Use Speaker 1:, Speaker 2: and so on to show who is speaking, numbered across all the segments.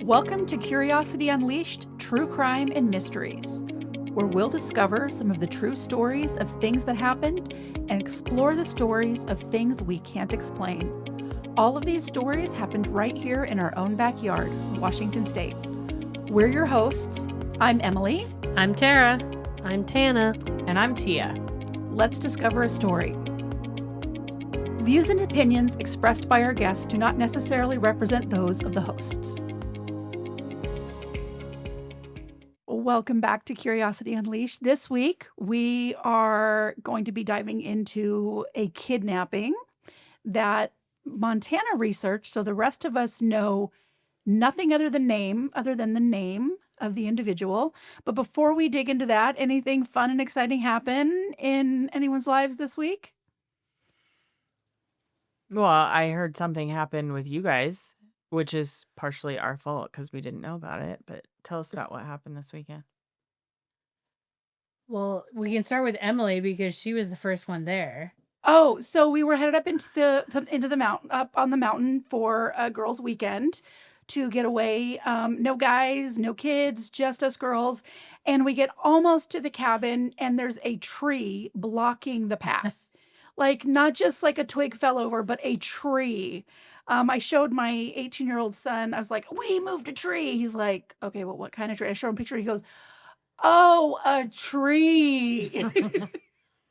Speaker 1: Welcome to Curiosity Unleashed, True Crime and Mysteries, where we'll discover some of the true stories of things that happened and explore the stories of things we can't explain. All of these stories happened right here in our own backyard, Washington State. We're your hosts. I'm Emily.
Speaker 2: I'm Tara.
Speaker 3: I'm Tana.
Speaker 4: And I'm Tia.
Speaker 1: Let's discover a story. Views and opinions expressed by our guests do not necessarily represent those of the hosts. Welcome back to Curiosity Unleashed. This week, we are going to be diving into a kidnapping that Montana researched, so the rest of us know nothing other than the name of the individual. But before we dig into that, anything fun and exciting happen in anyone's lives this week?
Speaker 4: Well, I heard something happen with you guys, which is partially our fault because we didn't know about it. But tell us about what happened this weekend.
Speaker 2: Well, we can start with Emily because she was the first one there.
Speaker 1: Oh, so we were headed up into the mountain, up on the mountain for a girls' weekend to get away. No guys, no kids, just us girls. And we get almost to the cabin, and there's a tree blocking the path. Like, not just like a twig fell over, but a tree. I showed my 18-year-old son. I was like, we moved a tree. He's like, okay, well, what kind of tree? I showed him a picture. He goes, oh, a tree.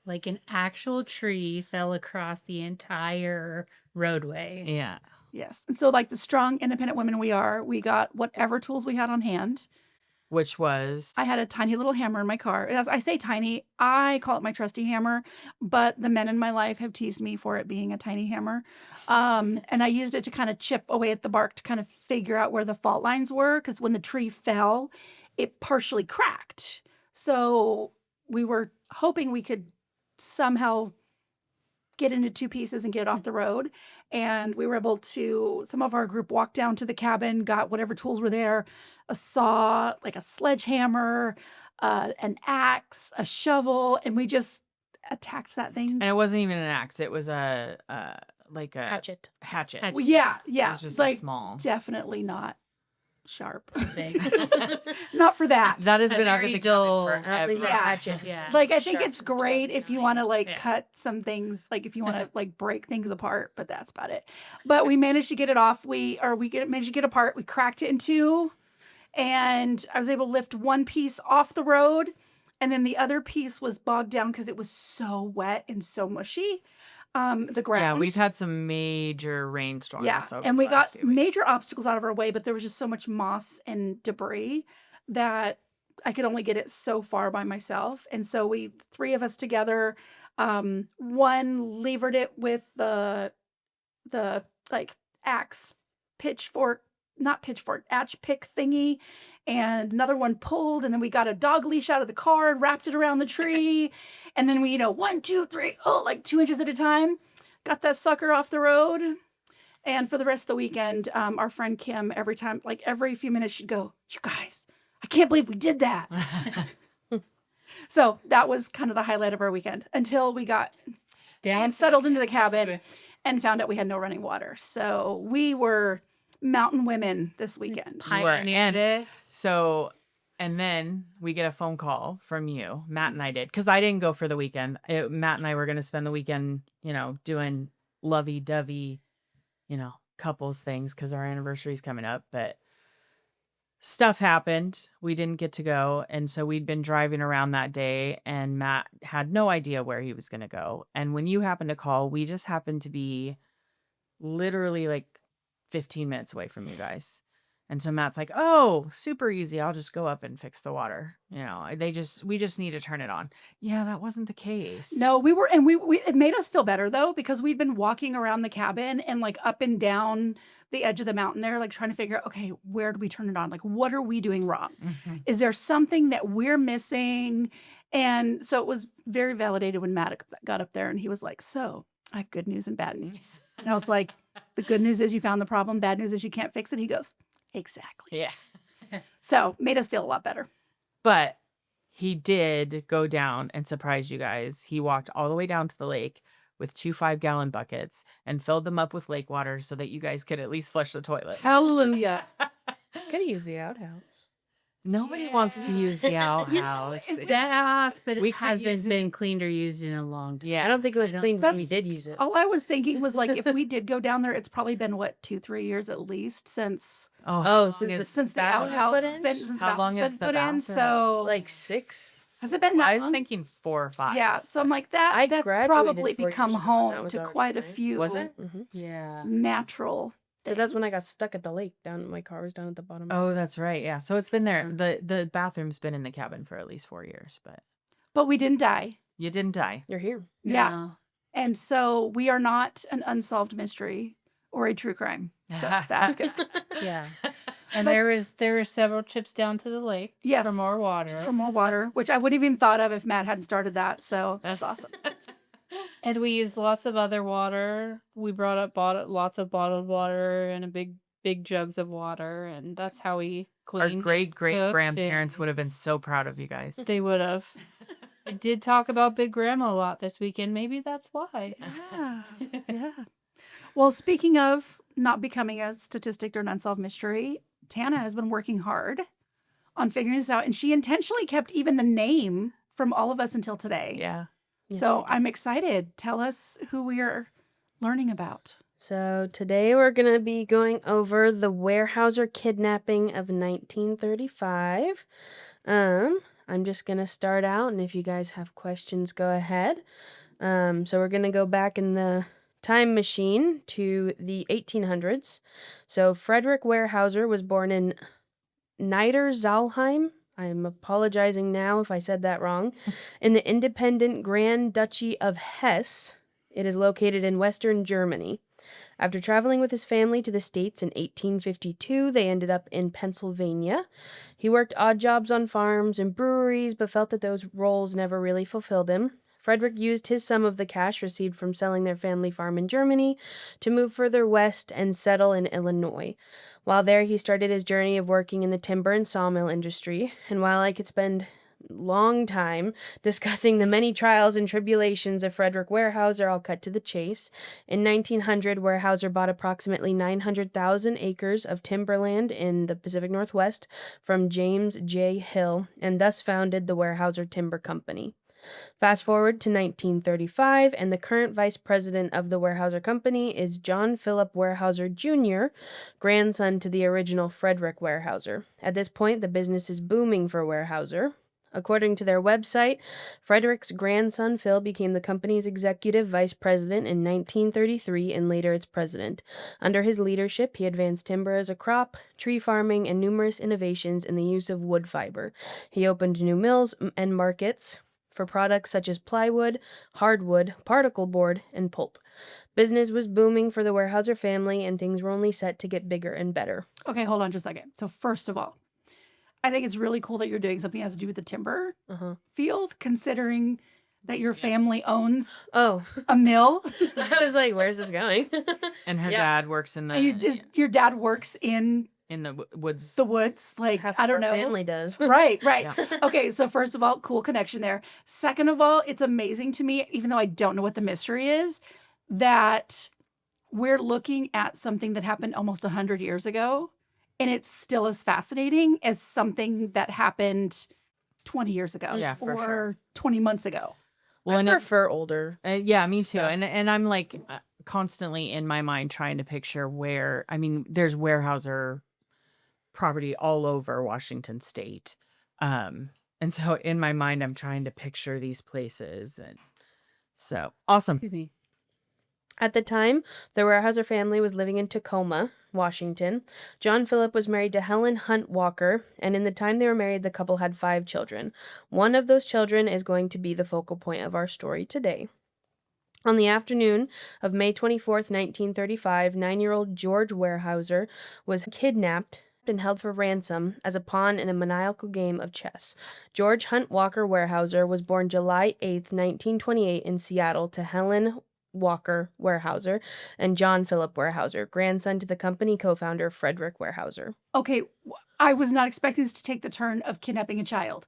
Speaker 2: Like an actual tree fell across the entire roadway.
Speaker 4: Yeah.
Speaker 1: Yes. And so, like the strong, independent women we are, we got whatever tools we had on hand.
Speaker 4: Which was?
Speaker 1: I had a tiny little hammer in my car. As I say tiny, I call it my trusty hammer, but the men in my life have teased me for it being a tiny hammer. And I used it to kind of chip away at the bark to kind of figure out where the fault lines were, because when the tree fell, it partially cracked. So we were hoping we could somehow get into two pieces and get it off the road. And we were able to, some of our group walked down to the cabin, got whatever tools were there, a saw, like a sledgehammer, an axe, a shovel, and we just attacked that thing.
Speaker 4: And it wasn't even an axe. It was a
Speaker 2: Hatchet.
Speaker 4: Hatchet.
Speaker 1: Well, yeah.
Speaker 4: It was just
Speaker 1: like,
Speaker 4: small.
Speaker 1: Definitely not sharp.
Speaker 2: Big.
Speaker 1: Not for that.
Speaker 4: That has been
Speaker 2: very
Speaker 4: under the
Speaker 2: dull.
Speaker 4: forever.
Speaker 2: Hatchet. Yeah.
Speaker 1: Like, I think
Speaker 3: Sharp
Speaker 1: it's
Speaker 3: since
Speaker 1: great if you want to
Speaker 3: 2009.
Speaker 1: cut some things, like if you want to like break things apart, but that's about it. But we managed to get it off. Managed to get apart. We cracked it in two, and I was able to lift one piece off the road, and then the other piece was bogged down because it was so wet and so mushy. The ground.
Speaker 4: Yeah, we've had some major rainstorms.
Speaker 1: Yeah,
Speaker 4: over
Speaker 1: and
Speaker 4: the
Speaker 1: we
Speaker 4: last
Speaker 1: got
Speaker 4: few weeks.
Speaker 1: major obstacles out of our way, but there was just so much moss and debris that I could only get it so far by myself. And so three of us together, one levered it with the like axe axe pick thingy, and another one pulled, and then we got a dog leash out of the car and wrapped it around the tree. And then we, 1, 2, 3, like 2 inches at a time, got that sucker off the road. And for the rest of the weekend, our friend Kim, every few minutes, she'd go, you guys, I can't believe we did that. So that was kind of the highlight of our weekend until we got
Speaker 2: Down.
Speaker 1: settled into the cabin and found out we had no running water. So we were mountain women this weekend.
Speaker 2: Pioneered it.
Speaker 4: So, and then we get a phone call from you. Matt and I did, because I didn't go for the weekend. Matt and I were going to spend the weekend, doing lovey-dovey, couples things because our anniversary is coming up. But stuff happened. We didn't get to go. And so we'd been driving around that day, and Matt had no idea where he was going to go. And when you happened to call, we just happened to be literally like 15 minutes away from you guys. And so Matt's like, oh, super easy. I'll just go up and fix the water. We just need to turn it on. Yeah, that wasn't the case.
Speaker 1: No, we it made us feel better though, because we'd been walking around the cabin and like up and down the edge of the mountain there, like trying to figure out, okay, where do we turn it on? Like, what are we doing wrong?
Speaker 4: Mm-hmm.
Speaker 1: Is there something that we're missing? And so it was very validated when Matt got up there and he was like, so I have good news and bad news. And I was like, the good news is you found the problem. Bad news is you can't fix it. He goes, exactly.
Speaker 4: Yeah.
Speaker 1: So made us feel a lot better.
Speaker 4: But he did go down and surprise you guys. He walked all the way down to the lake with 2 5-gallon buckets and filled them up with lake water so that you guys could at least flush the toilet.
Speaker 1: Hallelujah.
Speaker 3: Could have used the outhouse.
Speaker 4: Nobody wants to use the
Speaker 1: Yeah. You know,
Speaker 4: outhouse.
Speaker 2: That, but
Speaker 4: We
Speaker 2: it
Speaker 4: could use
Speaker 2: hasn't
Speaker 4: it-
Speaker 2: been cleaned or used in a long time.
Speaker 4: Yeah.
Speaker 3: I don't think it was
Speaker 2: I don't-
Speaker 3: clean when we
Speaker 1: That's-
Speaker 3: did use it.
Speaker 1: All I was thinking was like, if we did go down there, it's probably been what, 2-3 years at least since
Speaker 3: Oh,
Speaker 4: since
Speaker 3: since
Speaker 1: since the
Speaker 3: bathroom was
Speaker 1: outhouse
Speaker 3: put
Speaker 1: has
Speaker 3: in?
Speaker 1: been since
Speaker 4: How
Speaker 1: the
Speaker 4: long
Speaker 1: outhouse
Speaker 4: is
Speaker 1: been
Speaker 4: the
Speaker 1: put in.
Speaker 4: bathroom?
Speaker 1: So
Speaker 3: like 6.
Speaker 1: has it been that
Speaker 4: I was
Speaker 1: long?
Speaker 4: thinking 4 or 5.
Speaker 1: Yeah, so I'm like
Speaker 3: I
Speaker 1: that's
Speaker 3: graduated
Speaker 1: probably
Speaker 3: 4 years
Speaker 1: become
Speaker 3: ago, and that
Speaker 1: home
Speaker 3: was
Speaker 1: to
Speaker 3: already
Speaker 1: quite a
Speaker 3: nice.
Speaker 1: few
Speaker 4: Was it?
Speaker 2: Yeah.
Speaker 1: natural.
Speaker 3: Because that's when I got
Speaker 1: things.
Speaker 3: stuck at the lake. My car was down at the bottom.
Speaker 4: Oh, that's right. Yeah. So it's been there.
Speaker 2: Yeah.
Speaker 4: The bathroom's been in the cabin for at least 4 years, but
Speaker 1: But we didn't die.
Speaker 4: you didn't die.
Speaker 3: You're here.
Speaker 1: Yeah.
Speaker 2: No.
Speaker 1: And so we are not an unsolved mystery or a true crime. So that's good.
Speaker 2: Yeah. And
Speaker 1: But-
Speaker 2: there were several trips down to the lake
Speaker 1: Yes.
Speaker 2: for more water.
Speaker 1: For more water, which I wouldn't even thought of if Matt hadn't started that. So that's awesome.
Speaker 2: And we used lots of other water. We bought lots of bottled water and big jugs of water, and that's how we
Speaker 4: Our
Speaker 2: cleaned.
Speaker 4: great
Speaker 2: cooked,
Speaker 4: grandparents
Speaker 2: and-
Speaker 4: would have been so proud of you guys.
Speaker 2: They would have. I did talk about Big Grandma a lot this weekend. Maybe that's why.
Speaker 1: Yeah. Yeah. Well, speaking of not becoming a statistic or an unsolved mystery, Tana has been working hard on figuring this out, and she intentionally kept even the name from all of us until today.
Speaker 4: Yeah.
Speaker 3: Yes,
Speaker 1: So
Speaker 3: I did.
Speaker 1: I'm excited. Tell us who we are learning about.
Speaker 3: So today we're going to be going over the Weyerhaeuser Kidnapping of 1935. I'm just going to start out, and if you guys have questions, go ahead. So we're going to go back in the time machine to the 1800s. So Frederick Weyerhaeuser was born in Niedersalheim. I'm apologizing now if I said that wrong. In the independent Grand Duchy of Hesse. It is located in western Germany. After traveling with his family to the States in 1852, they ended up in Pennsylvania. He worked odd jobs on farms and breweries, but felt that those roles never really fulfilled him. Frederick used his sum of the cash received from selling their family farm in Germany to move further west and settle in Illinois. While there, he started his journey of working in the timber and sawmill industry, and while I could spend long time discussing the many trials and tribulations of Frederick Weyerhaeuser, I'll cut to the chase. In 1900, Weyerhaeuser bought approximately 900,000 acres of timberland in the Pacific Northwest from James J. Hill, and thus founded the Weyerhaeuser Timber Company. Fast forward to 1935, and the current vice president of the Weyerhaeuser Company is John Philip Weyerhaeuser Jr., grandson to the original Frederick Weyerhaeuser. At this point, the business is booming for Weyerhaeuser. According to their website, Frederick's grandson Phil became the company's executive vice president in 1933 and later its president. Under his leadership, he advanced timber as a crop, tree farming, and numerous innovations in the use of wood fiber. He opened new mills and markets for products such as plywood, hardwood, particle board, and pulp. Business was booming for the Weyerhaeuser family, and things were only set to get bigger and better.
Speaker 1: Okay, hold on just a second. So first of all, I think it's really cool that you're doing something that has to do with the timber field, considering that your family owns
Speaker 3: Oh,
Speaker 1: a mill.
Speaker 3: I was like, where's this going?
Speaker 4: And her
Speaker 3: Yeah.
Speaker 4: dad works in the
Speaker 1: And your dad works in
Speaker 4: woods.
Speaker 1: the woods. Like,
Speaker 3: Half
Speaker 1: I
Speaker 3: of
Speaker 1: don't
Speaker 3: our
Speaker 1: know.
Speaker 3: family does.
Speaker 1: Right.
Speaker 4: Yeah.
Speaker 1: Okay, so first of all, cool connection there. Second of all, it's amazing to me, even though I don't know what the mystery is, that we're looking at something that happened almost 100 years ago, and it's still as fascinating as something that happened 20 years ago
Speaker 4: Yeah, for
Speaker 1: or
Speaker 4: sure.
Speaker 1: 20 months ago.
Speaker 4: Well,
Speaker 3: I
Speaker 4: and
Speaker 3: prefer older.
Speaker 4: yeah, me too.
Speaker 3: stuff.
Speaker 4: And I'm like constantly in my mind trying to picture where. I mean, there's Weyerhaeuser property all over Washington State, and so in my mind I'm trying to picture these places, and so awesome.
Speaker 2: Excuse me.
Speaker 3: At the time, the Weyerhaeuser family was living in Tacoma, Washington. John Philip was married to Helen Hunt Walker, and in the time they were married, the couple had 5 children. One of those children is going to be the focal point of our story today. On the afternoon of May 24th, 1935, 9-year-old George Weyerhaeuser was kidnapped and held for ransom as a pawn in a maniacal game of chess. George Hunt Walker Weyerhaeuser was born July 8th, 1928 in Seattle to Helen Walker Weyerhaeuser and John Philip Weyerhaeuser, grandson to the company co-founder Frederick Weyerhaeuser.
Speaker 1: Okay, I was not expecting this to take the turn of kidnapping a child.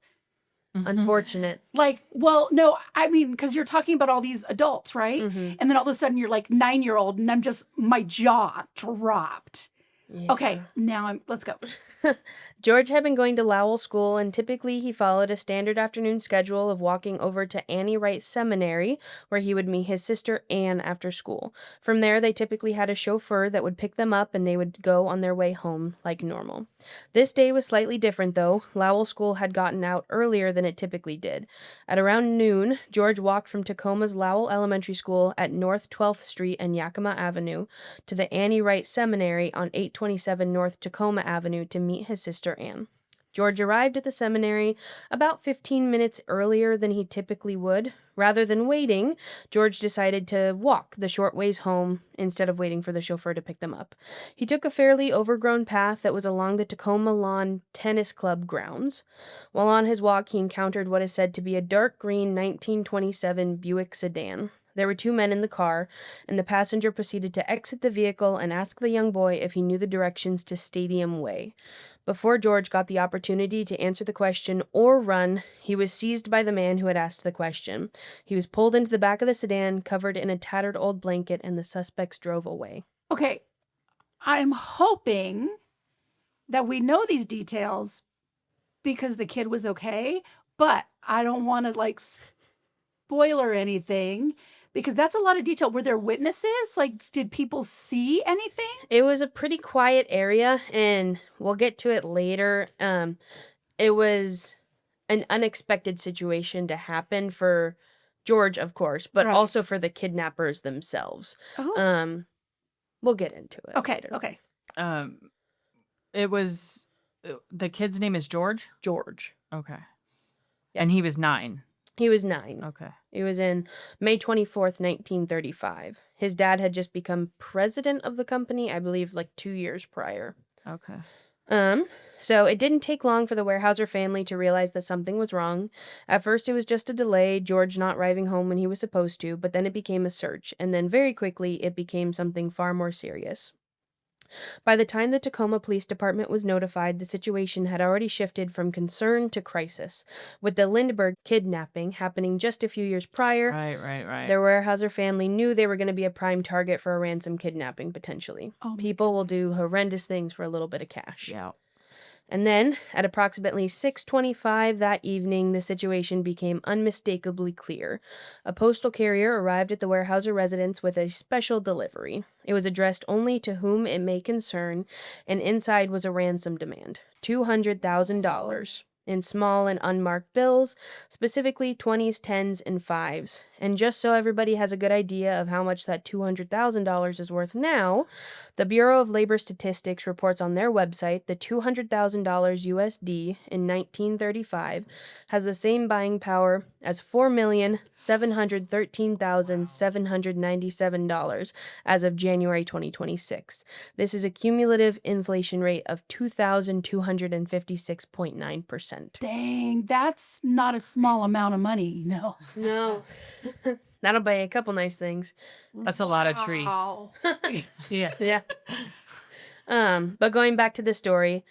Speaker 3: Unfortunate.
Speaker 1: Like, well, no, I mean, because you're talking about all these adults, right?
Speaker 3: Mhm.
Speaker 1: And then all of a sudden you're like 9-year-old, and my jaw dropped. Okay, now let's go.
Speaker 3: George had been going to Lowell School, and typically he followed a standard afternoon schedule of walking over to Annie Wright Seminary, where he would meet his sister Anne after school. From there, they typically had a chauffeur that would pick them up, and they would go on their way home like normal. This day was slightly different, though. Lowell School had gotten out earlier than it typically did. At around noon, George walked from Tacoma's Lowell Elementary School at North 12th Street and Yakima Avenue to the Annie Wright Seminary on 827 North Tacoma Avenue to meet his sister Anne. George arrived at the seminary about 15 minutes earlier than he typically would. Rather than waiting, George decided to walk the short ways home instead of waiting for the chauffeur to pick them up. He took a fairly overgrown path that was along the Tacoma Lawn Tennis Club grounds. While on his walk, he encountered what is said to be a dark green 1927 Buick sedan. There were two men in the car, and the passenger proceeded to exit the vehicle and ask the young boy if he knew the directions to Stadium Way. Before George got the opportunity to answer the question or run, he was seized by the man who had asked the question. He was pulled into the back of the sedan, covered in a tattered old blanket, and the suspects drove away.
Speaker 1: Okay, I'm hoping that we know these details because the kid was okay, but I don't want to like spoiler anything because that's a lot of detail. Were there witnesses? Like, did people see anything?
Speaker 3: It was a pretty quiet area, and we'll get to it later. It was an unexpected situation to happen for George, of course, but
Speaker 1: Right.
Speaker 3: also for the kidnappers themselves.
Speaker 1: Oh,
Speaker 3: We'll get into it.
Speaker 1: okay,
Speaker 3: later.
Speaker 1: okay.
Speaker 4: It was the kid's name is George.
Speaker 3: George.
Speaker 4: Okay, and he was 9.
Speaker 3: He was 9.
Speaker 4: Okay.
Speaker 3: It was in May 24th, 1935. His dad had just become president of the company, I believe, like 2 years prior.
Speaker 4: Okay.
Speaker 3: So it didn't take long for the Weyerhaeuser family to realize that something was wrong. At first, it was just a delay, George not arriving home when he was supposed to, but then it became a search, and then very quickly, it became something far more serious. By the time the Tacoma Police Department was notified, the situation had already shifted from concern to crisis. With the Lindbergh kidnapping happening just a few years prior,
Speaker 4: Right.
Speaker 3: their Weyerhaeuser family knew they were going to be a prime target for a ransom kidnapping, potentially.
Speaker 1: Oh, my
Speaker 3: People will do horrendous things for a little bit of cash.
Speaker 4: Yeah.
Speaker 3: And then, at approximately 6:25 that evening, the situation became unmistakably clear. A postal carrier arrived at the Weyerhaeuser residence with a special delivery. It was addressed only to whom it may concern, and inside was a ransom demand, $200,000, in small and unmarked bills, specifically 20s, 10s, and 5s. And just so everybody has a good idea of how much that $200,000 is worth now, the Bureau of Labor Statistics reports on their website that $200,000 USD in 1935 has the same buying power as $4,713,797 as of January 2026. This is a cumulative inflation rate of 2,256.9%.
Speaker 1: Dang, that's not a small amount of money. No.
Speaker 3: No. That'll buy a couple nice things.
Speaker 4: That's a lot of trees.
Speaker 1: Wow.
Speaker 2: Yeah.
Speaker 3: Yeah. But going back to the story,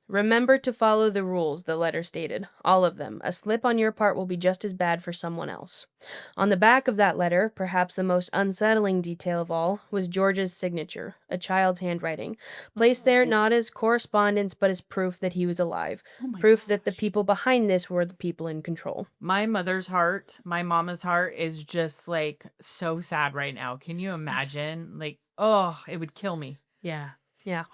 Speaker 3: remember to follow the rules, the letter stated. All of them. A slip on your part will be just as bad for someone else. On the back of that letter, perhaps the most unsettling detail of all, was George's signature, a child's handwriting, placed there not as correspondence but as proof that he was alive.
Speaker 1: Oh my
Speaker 3: Proof that the
Speaker 1: gosh.
Speaker 3: people behind this were the people in control.
Speaker 4: My mother's heart, my mama's heart is just like so sad right now. Can you imagine? Like, oh, it would kill me.
Speaker 2: Yeah.
Speaker 3: Yeah.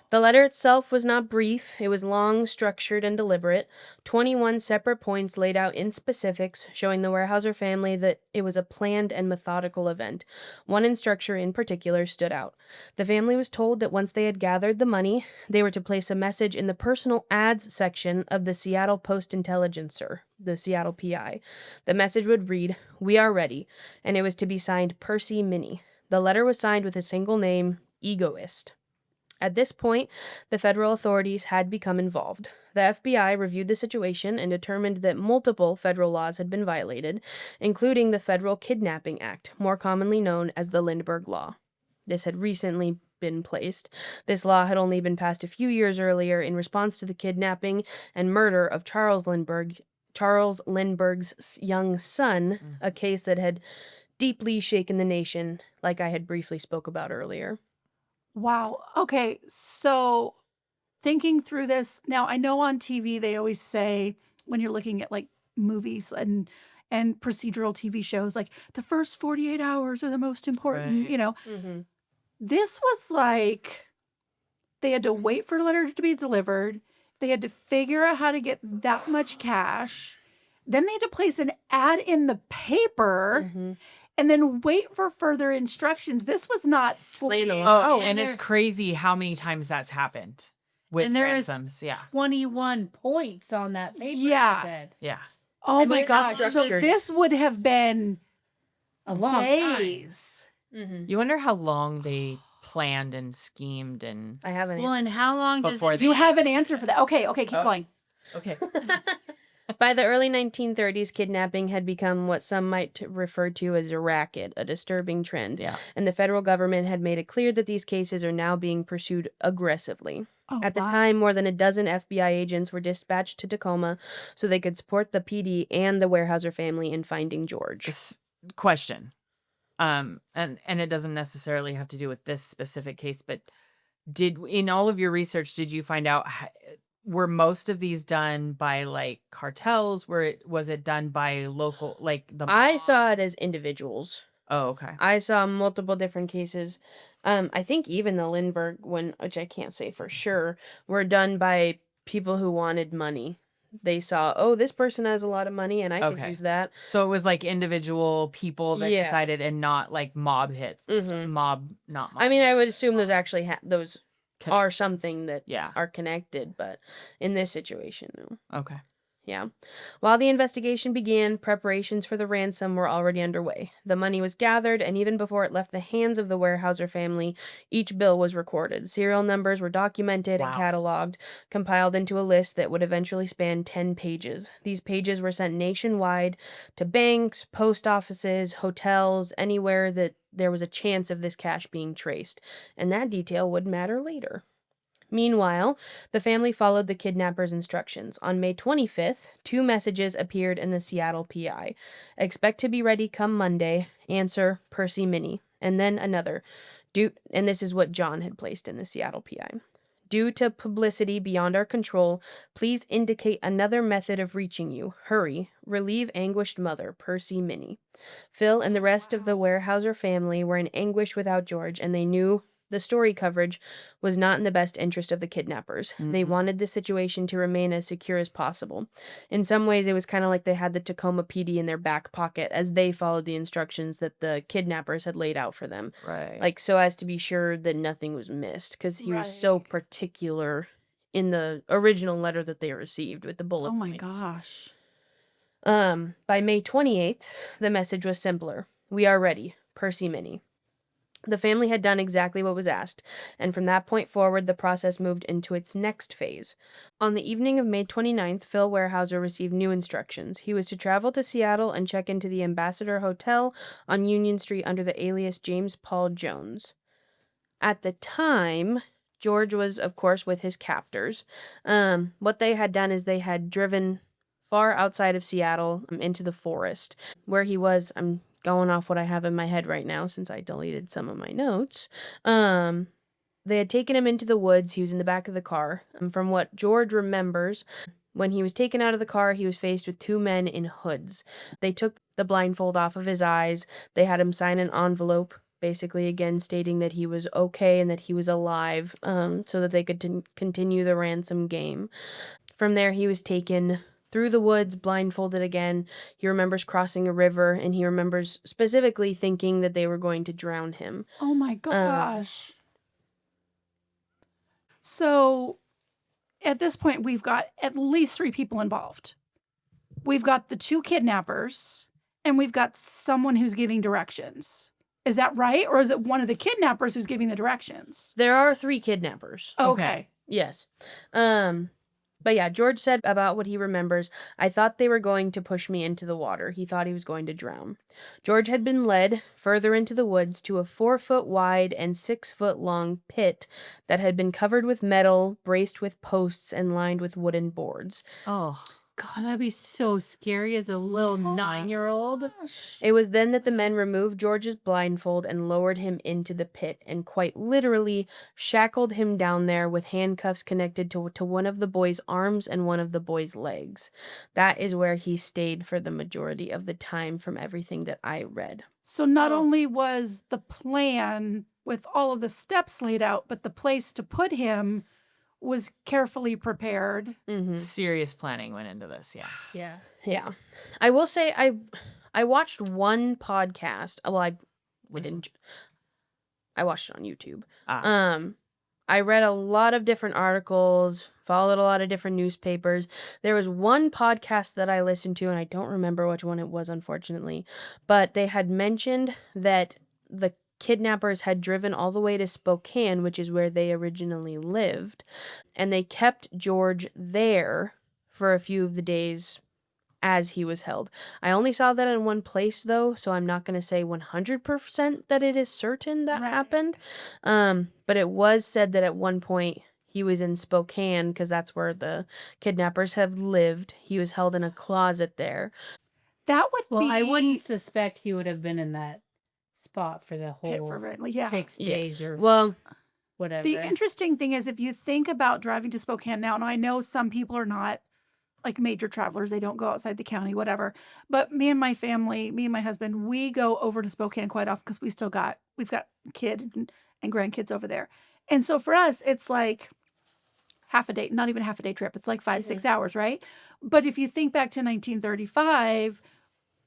Speaker 3: The letter itself was not brief. It was long, structured, and deliberate. 21 separate points laid out in specifics, showing the Weyerhaeuser family that it was a planned and methodical event. One in structure in particular stood out. The family was told that once they had gathered the money, they were to place a message in the personal ads section of the Seattle Post-Intelligencer, the Seattle PI. The message would read, "We are ready," and it was to be signed Percy Minnie. The letter was signed with a single name, Egoist. At this point, the federal authorities had become involved. The FBI reviewed the situation and determined that multiple federal laws had been violated, including the Federal Kidnapping Act, more commonly known as the Lindbergh Law. This had recently been placed. This law had only been passed a few years earlier in response to the kidnapping and murder of Charles Lindbergh's young son, a case that had deeply shaken the nation, like I had briefly spoke about earlier.
Speaker 1: Wow. Okay. So thinking through this, now I know on TV they always say when you're looking at like movies and procedural TV shows, like the first 48 hours are the most important,
Speaker 4: Right.
Speaker 1: you know.
Speaker 3: Mm-hmm.
Speaker 1: This was like they had to wait for a letter to be delivered. They had to figure out how to get that much cash. Then they had to place an ad in the paper
Speaker 3: Mm-hmm.
Speaker 1: and then wait for further instructions. This was not
Speaker 3: Laying the
Speaker 1: 48
Speaker 3: law.
Speaker 4: Oh,
Speaker 1: hours.
Speaker 4: and it's
Speaker 2: there's-
Speaker 4: crazy how many times that's happened with
Speaker 2: And there is-
Speaker 4: ransoms. Yeah.
Speaker 2: 21 points on that paper.
Speaker 1: Yeah.
Speaker 2: It said.
Speaker 4: Yeah.
Speaker 1: Oh
Speaker 3: I
Speaker 1: my
Speaker 3: mean,
Speaker 1: gosh. So
Speaker 3: structured.
Speaker 1: this would have been
Speaker 2: A long time.
Speaker 1: days.
Speaker 3: Mm-hmm.
Speaker 4: You wonder how long they planned and schemed and
Speaker 3: I haven't.
Speaker 2: Well, and how long does
Speaker 4: Before
Speaker 2: it
Speaker 4: the-
Speaker 1: You
Speaker 2: take?
Speaker 1: have an answer for that. Okay, keep
Speaker 4: Oh.
Speaker 1: going.
Speaker 4: okay.
Speaker 3: By the early 1930s, kidnapping had become what some might refer to as a racket, a disturbing trend,
Speaker 4: Yeah.
Speaker 3: and the federal government had made it clear that these cases are now being pursued aggressively.
Speaker 1: Oh,
Speaker 3: At the
Speaker 1: wow.
Speaker 3: time, more than a dozen FBI agents were dispatched to Tacoma so they could support the PD and the Weyerhaeuser family in finding George.
Speaker 4: This question. And it doesn't necessarily have to do with this specific case, but in all of your research, did you find out were most of these done by like cartels? Was it done by local, like the
Speaker 3: I
Speaker 4: mob?
Speaker 3: saw it as individuals.
Speaker 4: Oh, okay.
Speaker 3: I saw multiple different cases. I think even the Lindbergh one, which I can't say for sure, were done by people who wanted money. They saw, oh, this person has a lot of money and I can
Speaker 4: Okay.
Speaker 3: use that.
Speaker 4: So it was like individual people that
Speaker 3: Yeah.
Speaker 4: decided, and not like mob hits.
Speaker 3: Mhm.
Speaker 4: Not mob.
Speaker 3: I mean, I would assume those actually those are
Speaker 4: connections.
Speaker 3: something that
Speaker 4: Yeah.
Speaker 3: are connected, but in this situation, no.
Speaker 4: Okay.
Speaker 3: Yeah. While the investigation began, preparations for the ransom were already underway. The money was gathered, and even before it left the hands of the Weyerhaeuser family, each bill was recorded. Serial numbers were documented and
Speaker 4: Wow.
Speaker 3: cataloged, compiled into a list that would eventually span 10 pages. These pages were sent nationwide to banks, post offices, hotels, anywhere that there was a chance of this cash being traced. And that detail would matter later. Meanwhile, the family followed the kidnappers' instructions. On May 25th, 2 messages appeared in the Seattle PI. Expect to be ready come Monday. Answer, Percy Minnie. And then another. And this is what John had placed in the Seattle PI. Due to publicity beyond our control, please indicate another method of reaching you. Hurry. Relieve anguished mother, Percy Minnie. Phil and the rest of the Weyerhaeuser family were in anguish without George, and they knew the story coverage was not in the best interest of the kidnappers. They wanted the situation to remain as secure as possible. In some ways, it was kind of like they had the Tacoma PD in their back pocket as they followed the instructions that the kidnappers had laid out for them.
Speaker 4: Right.
Speaker 3: Like, so as to be sure that nothing was missed, because he was so
Speaker 1: Right.
Speaker 3: particular in the original letter that they received with the bullet
Speaker 1: Oh my
Speaker 3: points.
Speaker 1: gosh.
Speaker 3: By May 28th, the message was simpler. We are ready. Percy Minnie. The family had done exactly what was asked, and from that point forward, the process moved into its next phase. On the evening of May 29th, Phil Weyerhaeuser received new instructions. He was to travel to Seattle and check into the Ambassador Hotel on Union Street under the alias James Paul Jones. At the time, George was, of course, with his captors. What they had done is they had driven far outside of Seattle into the forest, where he was. I'm going off what I have in my head right now since I deleted some of my notes. They had taken him into the woods. He was in the back of the car. From what George remembers, when he was taken out of the car, he was faced with 2 men in hoods. They took the blindfold off of his eyes. They had him sign an envelope, basically again stating that he was okay and that he was alive, so that they could continue the ransom game. From there, he was taken through the woods, blindfolded again. He remembers crossing a river, and he remembers specifically thinking that they were going to drown him.
Speaker 1: Oh my gosh. So at this point, we've got at least 3 people involved. We've got the 2 kidnappers, and we've got someone who's giving directions. Is that right? Or is it one of the kidnappers who's giving the directions?
Speaker 3: There are 3 kidnappers.
Speaker 1: Okay.
Speaker 3: Yes. But yeah, George said about what he remembers, I thought they were going to push me into the water. He thought he was going to drown. George had been led further into the woods to a 4-foot wide and 6-foot long pit that had been covered with metal, braced with posts, and lined with wooden boards.
Speaker 4: Oh.
Speaker 2: God, that'd be so scary as a little 9-year-old.
Speaker 3: It was then that the men removed George's blindfold and lowered him into the pit and quite literally shackled him down there with handcuffs connected to one of the boy's arms and one of the boy's legs. That is where he stayed for the majority of the time from everything that I read.
Speaker 1: So not
Speaker 2: Oh.
Speaker 1: only was the plan with all of the steps laid out, but the place to put him was carefully prepared.
Speaker 3: Mm-hmm.
Speaker 4: Serious planning went into this. Yeah.
Speaker 2: Yeah.
Speaker 3: Yeah. I will say I watched one podcast. Well, I
Speaker 4: Listen.
Speaker 3: watched it on YouTube.
Speaker 4: Ah.
Speaker 3: I read a lot of different articles, followed a lot of different newspapers. There was one podcast that I listened to, and I don't remember which one it was, unfortunately, but they had mentioned that the kidnappers had driven all the way to Spokane, which is where they originally lived, and they kept George there for a few of the days as he was held. I only saw that in one place, though, so I'm not going to say 100% that it is certain that
Speaker 1: Right.
Speaker 3: happened. But it was said that at one point he was in Spokane because that's where the kidnappers have lived. He was held in a closet there.
Speaker 1: That would
Speaker 2: Well,
Speaker 1: be
Speaker 2: I wouldn't suspect he would have been in that spot for the
Speaker 1: Pit
Speaker 2: whole
Speaker 1: for very- yeah.
Speaker 2: 6
Speaker 3: Yeah.
Speaker 2: days or
Speaker 3: Well,
Speaker 2: whatever.
Speaker 1: The interesting thing is, if you think about driving to Spokane now, and I know some people are not like major travelers, they don't go outside the county, whatever. But me and my family, me and my husband, we go over to Spokane quite often because we've got kid and grandkids over there. And so for us, it's like half a day, not even half a day trip. It's like 5-6 hours, right? But if you think back to 1935,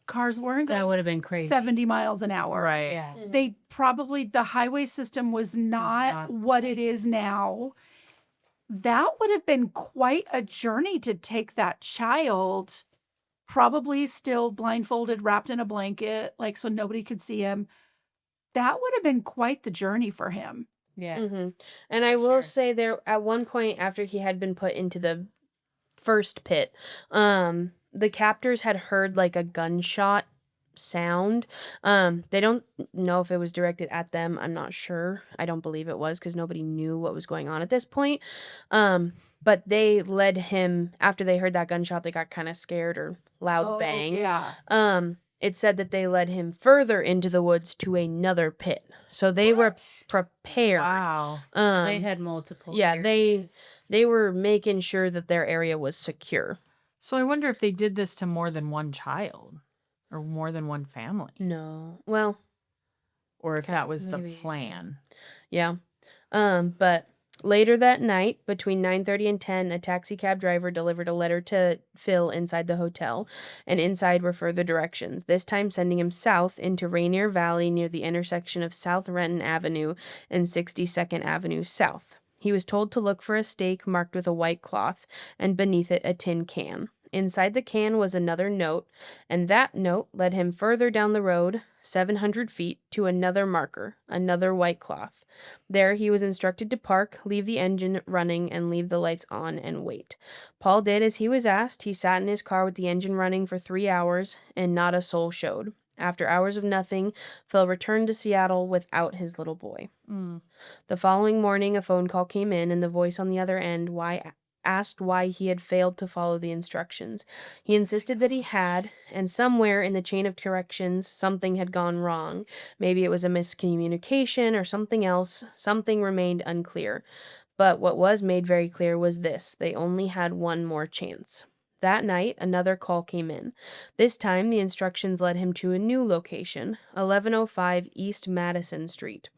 Speaker 1: cars weren't
Speaker 2: That
Speaker 1: going
Speaker 2: would have been crazy.
Speaker 1: 70 miles an hour.
Speaker 4: Right.
Speaker 2: Yeah.
Speaker 1: The highway system was not
Speaker 2: not
Speaker 1: what it is now. That would have been quite a journey to take that child, probably still blindfolded, wrapped in a blanket, like so nobody could see him. That would have been quite the journey for him.
Speaker 2: Yeah.
Speaker 3: mm-hmm. And I will
Speaker 2: Sure.
Speaker 3: say there at one point after he had been put into the first pit, the captors had heard like a gunshot sound. They don't know if it was directed at them. I'm not sure. I don't believe it was because nobody knew what was going on at this point. But they led him after they heard that gunshot. They got kind of scared or loud bang.
Speaker 1: Yeah.
Speaker 3: It said that they led him further into the woods to another pit. So they were prepared.
Speaker 4: Wow.
Speaker 2: So they had multiple.
Speaker 3: yeah,
Speaker 2: areas.
Speaker 3: they were making sure that their area was secure.
Speaker 4: So I wonder if they did this to more than one child or more than one family,
Speaker 3: No. Well,
Speaker 4: or if that was
Speaker 2: Maybe.
Speaker 4: the plan.
Speaker 3: yeah. But later that night, between 9:30 and 10, a taxi cab driver delivered a letter to Phil inside the hotel, and inside were further directions, this time sending him south into Rainier Valley near the intersection of South Renton Avenue and 62nd Avenue South. He was told to look for a stake marked with a white cloth, and beneath it a tin can. Inside the can was another note, and that note led him further down the road, 700 feet, to another marker, another white cloth. There he was instructed to park, leave the engine running, and leave the lights on and wait. Paul did as he was asked. He sat in his car with the engine running for 3 hours, and not a soul showed. After hours of nothing, Phil returned to Seattle without his little boy. The following morning, a phone call came in, and the voice on the other end asked why he had failed to follow the instructions. He insisted that he had, and somewhere in the chain of directions, something had gone wrong. Maybe it was a miscommunication or something else. Something remained unclear. But what was made very clear was this: they only had one more chance. That night, another call came in. This time, the instructions led him to a new location, 1105 East Madison Street.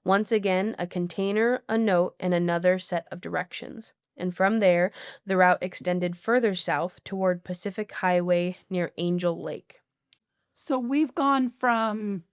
Speaker 3: Once again, a container, a note, and another set of directions. And from there, the route extended further south toward Pacific Highway near Angel Lake.
Speaker 1: So we've gone from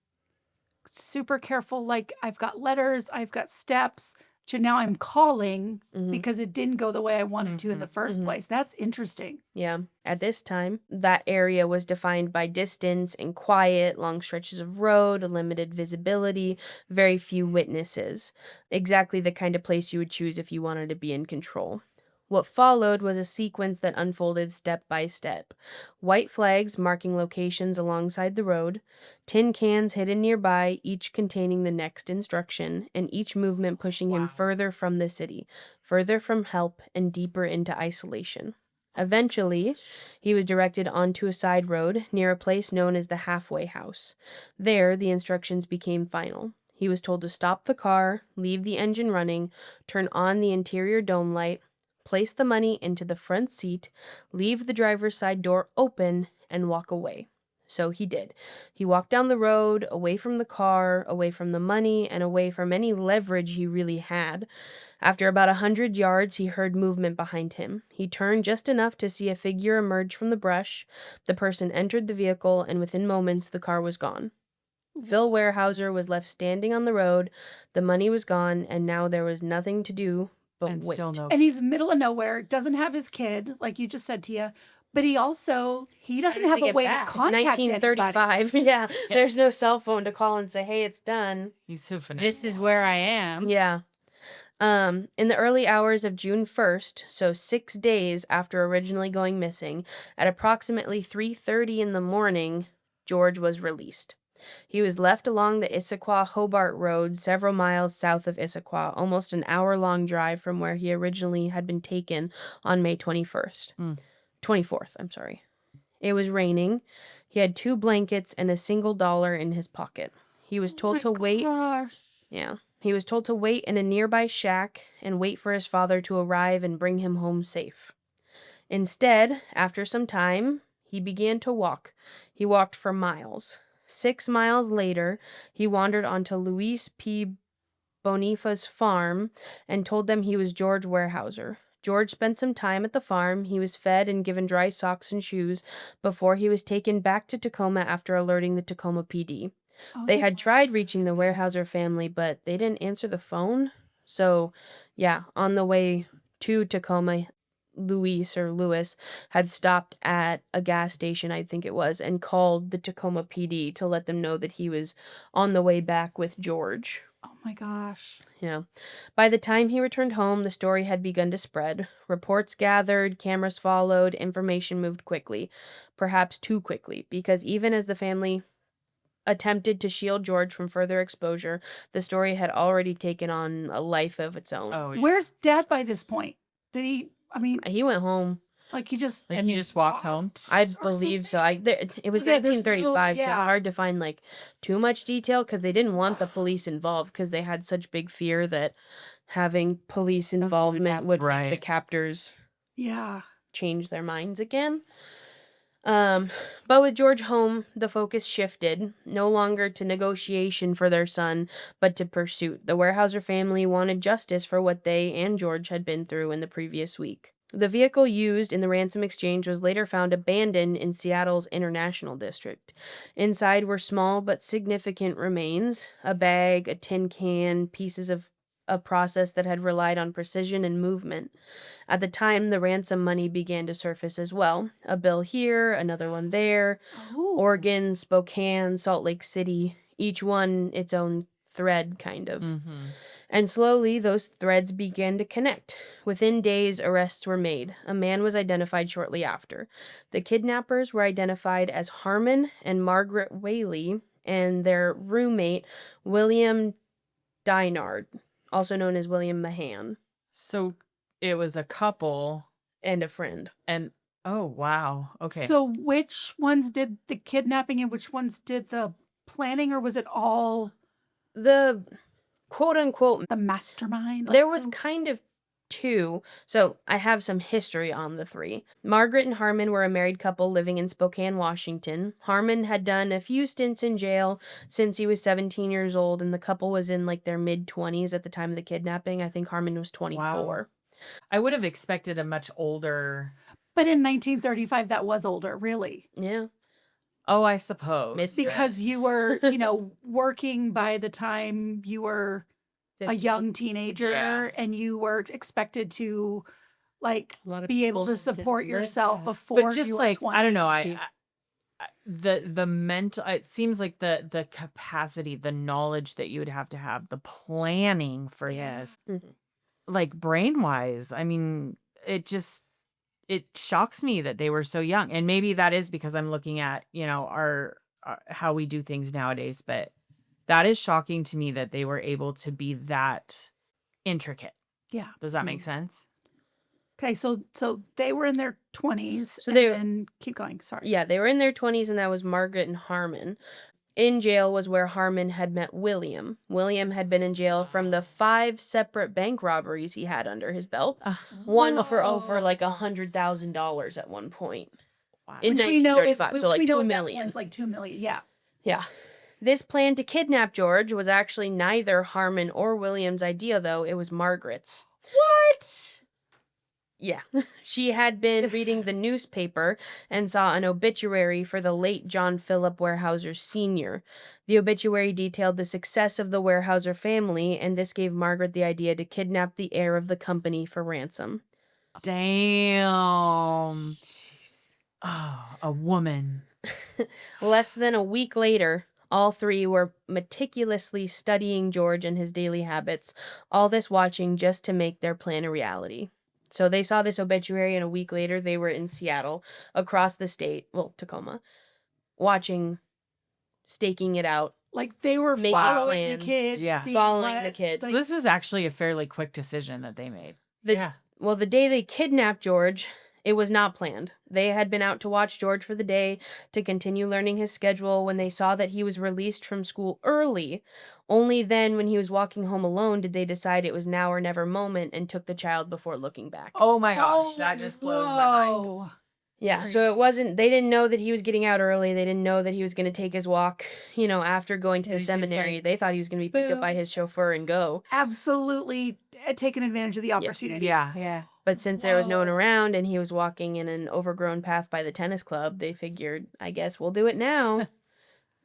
Speaker 1: super careful, like I've got letters, I've got steps, to now I'm calling because it didn't go the way I wanted to in the first place. That's interesting.
Speaker 3: Yeah. At this time, that area was defined by distance and quiet, long stretches of road, limited visibility, very few witnesses. Exactly the kind of place you would choose if you wanted to be in control. What followed was a sequence that unfolded step by step. White flags marking locations alongside the road, tin cans hidden nearby, each containing the next instruction, and each movement pushing him further from the city, further from help, and deeper into isolation. Eventually, he was directed onto a side road near a place known as the halfway house. There, the instructions became final. He was told to stop the car, leave the engine running, turn on the interior dome light, place the money into the front seat, leave the driver's side door open, and walk away. So he did. He walked down the road, away from the car, away from the money, and away from any leverage he really had. After about 100 yards, he heard movement behind him. He turned just enough to see a figure emerge from the brush. The person entered the vehicle, and within moments, the car was gone. Phil Weyerhaeuser was left standing on the road. The money was gone, and now there was nothing to do but
Speaker 4: And
Speaker 3: wait.
Speaker 4: still no.
Speaker 1: And he's middle of nowhere, doesn't have his kid, like you just said, Tia. But he doesn't
Speaker 2: does
Speaker 1: have
Speaker 2: he
Speaker 1: a
Speaker 2: get
Speaker 1: way
Speaker 2: back?
Speaker 1: to
Speaker 2: It's
Speaker 1: contact anybody.
Speaker 3: 1935. Yeah, there's no cell phone to call and say, "Hey, it's done."
Speaker 4: He's hoofing it.
Speaker 2: This is where I am.
Speaker 3: Yeah. In the early hours of June 1st, so 6 days after originally going missing, at approximately 3:30 in the morning, George was released. He was left along the Issaquah-Hobart Road several miles south of Issaquah, almost an hour-long drive from where he originally had been taken on May 24th, I'm sorry. It was raining. He had 2 blankets and a single dollar in his pocket. He was told to wait.
Speaker 1: Gosh.
Speaker 3: Yeah. He was told to wait in a nearby shack and wait for his father to arrive and bring him home safe. Instead, after some time, he began to walk. He walked for miles. 6 miles later, he wandered onto Luis P. Bonifa's farm and told them he was George Weyerhaeuser. George spent some time at the farm. He was fed and given dry socks and shoes before he was taken back to Tacoma after alerting the Tacoma PD. They had tried reaching the Weyerhaeuser family, but they didn't answer the phone. So, yeah, on the way to Tacoma, Lewis had stopped at a gas station, I think it was, and called the Tacoma PD to let them know that he was on the way back with George.
Speaker 1: Oh my gosh.
Speaker 3: Yeah. By the time he returned home, the story had begun to spread. Reports gathered, cameras followed, information moved quickly. Perhaps too quickly, because even as the family attempted to shield George from further exposure, the story had already taken on a life of its own.
Speaker 4: Oh, yeah.
Speaker 1: Where's Dad by this point? Did he?
Speaker 3: He went home.
Speaker 1: Like he just.
Speaker 4: Like he just walked home.
Speaker 3: I
Speaker 1: or
Speaker 3: believe so.
Speaker 1: something?
Speaker 3: It was
Speaker 1: Yeah, there's
Speaker 3: 1935, so
Speaker 1: yeah.
Speaker 3: it's hard to find like too much detail because they didn't want the police involved because they had such big fear that having police
Speaker 2: Something would
Speaker 3: involvement
Speaker 2: happen.
Speaker 3: would make
Speaker 4: Right.
Speaker 3: the captors
Speaker 1: Yeah.
Speaker 3: change their minds again. But with George home, the focus shifted, no longer to negotiation for their son, but to pursuit. The Weyerhaeuser family wanted justice for what they and George had been through in the previous week. The vehicle used in the ransom exchange was later found abandoned in Seattle's International District. Inside were small but significant remains, a bag, a tin can, pieces of a process that had relied on precision and movement. At the time, the ransom money began to surface as well. A bill here, another one there,
Speaker 1: Oh.
Speaker 3: Oregon, Spokane, Salt Lake City, each one its own thread, kind of.
Speaker 4: Mm-hmm.
Speaker 3: And slowly, those threads began to connect. Within days, arrests were made. A man was identified shortly after. The kidnappers were identified as Harmon and Margaret Whaley, and their roommate, William Dynard, also known as William Mahan,
Speaker 4: So it was a couple,
Speaker 3: and a friend.
Speaker 4: and oh wow, okay.
Speaker 1: So which ones did the kidnapping and which ones did the planning, or was it all
Speaker 3: The quote-unquote
Speaker 1: the mastermind?
Speaker 3: there was kind of 2. So I have some history on the 3. Margaret and Harmon were a married couple living in Spokane, Washington. Harmon had done a few stints in jail since he was 17 years old, and the couple was in like their mid-20s at the time of the kidnapping. I think Harmon was 24.
Speaker 4: I would have expected a much older.
Speaker 1: But in 1935, that was older, really.
Speaker 3: Yeah.
Speaker 4: Oh, I suppose.
Speaker 3: Miss-
Speaker 1: Because you were, working by the time you were a
Speaker 3: 50.
Speaker 1: young teenager
Speaker 4: Yeah.
Speaker 1: and you were expected to like
Speaker 2: A lot of
Speaker 1: be able
Speaker 2: people
Speaker 1: to
Speaker 2: didn't
Speaker 1: support
Speaker 2: live
Speaker 1: yourself
Speaker 2: fast.
Speaker 1: before
Speaker 4: But just
Speaker 1: you
Speaker 4: like
Speaker 1: were 20.
Speaker 4: I don't know,
Speaker 2: Steve.
Speaker 4: the mental. It seems like the capacity, the knowledge that you would have to have, the planning for
Speaker 1: Yeah.
Speaker 4: this,
Speaker 3: Mhm.
Speaker 4: like brain wise. I mean, it shocks me that they were so young, and maybe that is because I'm looking at our how we do things nowadays, but that is shocking to me that they were able to be that intricate.
Speaker 1: Yeah.
Speaker 4: Does that make sense?
Speaker 1: Okay, so they were in their 20s.
Speaker 3: So
Speaker 1: and
Speaker 3: they-
Speaker 1: then keep going. Sorry.
Speaker 3: Yeah, they were in their 20s, and that was Margaret and Harmon. In jail was where Harmon had met William. William had been in jail from the 5 separate bank robberies he had under his belt. One for over like $100,000 at one point.
Speaker 4: Wow.
Speaker 3: In
Speaker 1: Which we know,
Speaker 3: 1935, so like
Speaker 1: we know
Speaker 3: $2
Speaker 1: at that
Speaker 3: million.
Speaker 1: point it's like 2 million. Yeah.
Speaker 3: Yeah. This plan to kidnap George was actually neither Harmon or William's idea, though. It was Margaret's.
Speaker 1: What?
Speaker 3: Yeah. She had been reading the newspaper and saw an obituary for the late John Philip Weyerhaeuser Sr. The obituary detailed the success of the Weyerhaeuser family, and this gave Margaret the idea to kidnap the heir of the company for ransom.
Speaker 4: Damn. Jeez. Oh, a woman.
Speaker 3: Less than a week later, all three were meticulously studying George and his daily habits, all this watching just to make their plan a reality. So they saw this obituary, and a week later they were in Seattle, across the state, well, Tacoma, watching, staking it out.
Speaker 1: Like they were
Speaker 3: Making
Speaker 1: following the
Speaker 3: plans.
Speaker 1: kids.
Speaker 4: Yeah.
Speaker 1: seeing
Speaker 3: Following
Speaker 1: what-
Speaker 3: the kids.
Speaker 4: So
Speaker 1: like-
Speaker 4: this was actually a fairly quick decision that they made.
Speaker 3: The day they kidnapped George, it was not planned. They had been out to watch George for the day, to continue learning his schedule when they saw that he was released from school early. Only then, when he was walking home alone, did they decide it was now or never moment and took the child before looking back.
Speaker 4: Oh my gosh, that just blows my mind.
Speaker 1: whoa.
Speaker 3: Yeah, so it wasn't, they didn't know that he was getting out early. They didn't know that he was going to take his walk, after going to
Speaker 2: It
Speaker 3: the
Speaker 2: was just
Speaker 3: seminary.
Speaker 2: like,
Speaker 3: They thought he was going to be picked up by his chauffeur and go.
Speaker 1: Absolutely taken advantage of the opportunity.
Speaker 4: Yeah.
Speaker 2: Yeah.
Speaker 3: But since there was no one
Speaker 1: Whoa.
Speaker 3: around and he was walking in an overgrown path by the tennis club, they figured, I guess we'll do it now.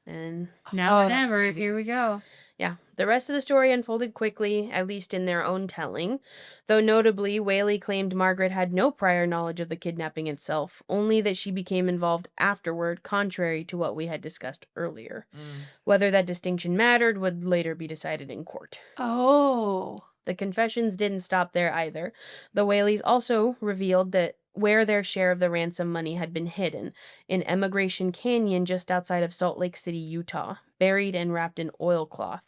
Speaker 3: And
Speaker 2: Now
Speaker 4: Oh,
Speaker 2: or
Speaker 4: that's
Speaker 2: never.
Speaker 4: crazy.
Speaker 2: Here we go.
Speaker 3: yeah, the rest of the story unfolded quickly, at least in their own telling. Though notably, Whaley claimed Margaret had no prior knowledge of the kidnapping itself, only that she became involved afterward, contrary to what we had discussed earlier. Whether that distinction mattered would later be decided in court.
Speaker 1: Oh.
Speaker 3: The confessions didn't stop there either. The Whaleys also revealed that where their share of the ransom money had been hidden, in Emigration Canyon just outside of Salt Lake City, Utah, buried and wrapped in oilcloth.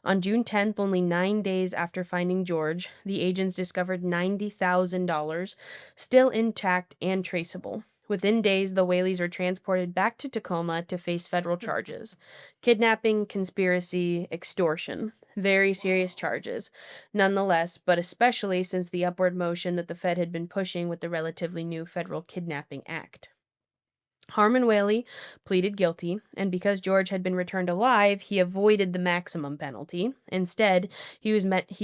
Speaker 3: On June 10th, only 9 days after finding George, the agents discovered $90,000, still intact and traceable. Within days, the Whaleys were transported back to Tacoma to face federal charges. Kidnapping, conspiracy, extortion. Very serious charges. Nonetheless, but especially since the upward motion that the Fed had been pushing with the relatively new Federal Kidnapping Act. Harmon Whaley pleaded guilty, and because George had been returned alive, he avoided the maximum penalty. Instead, he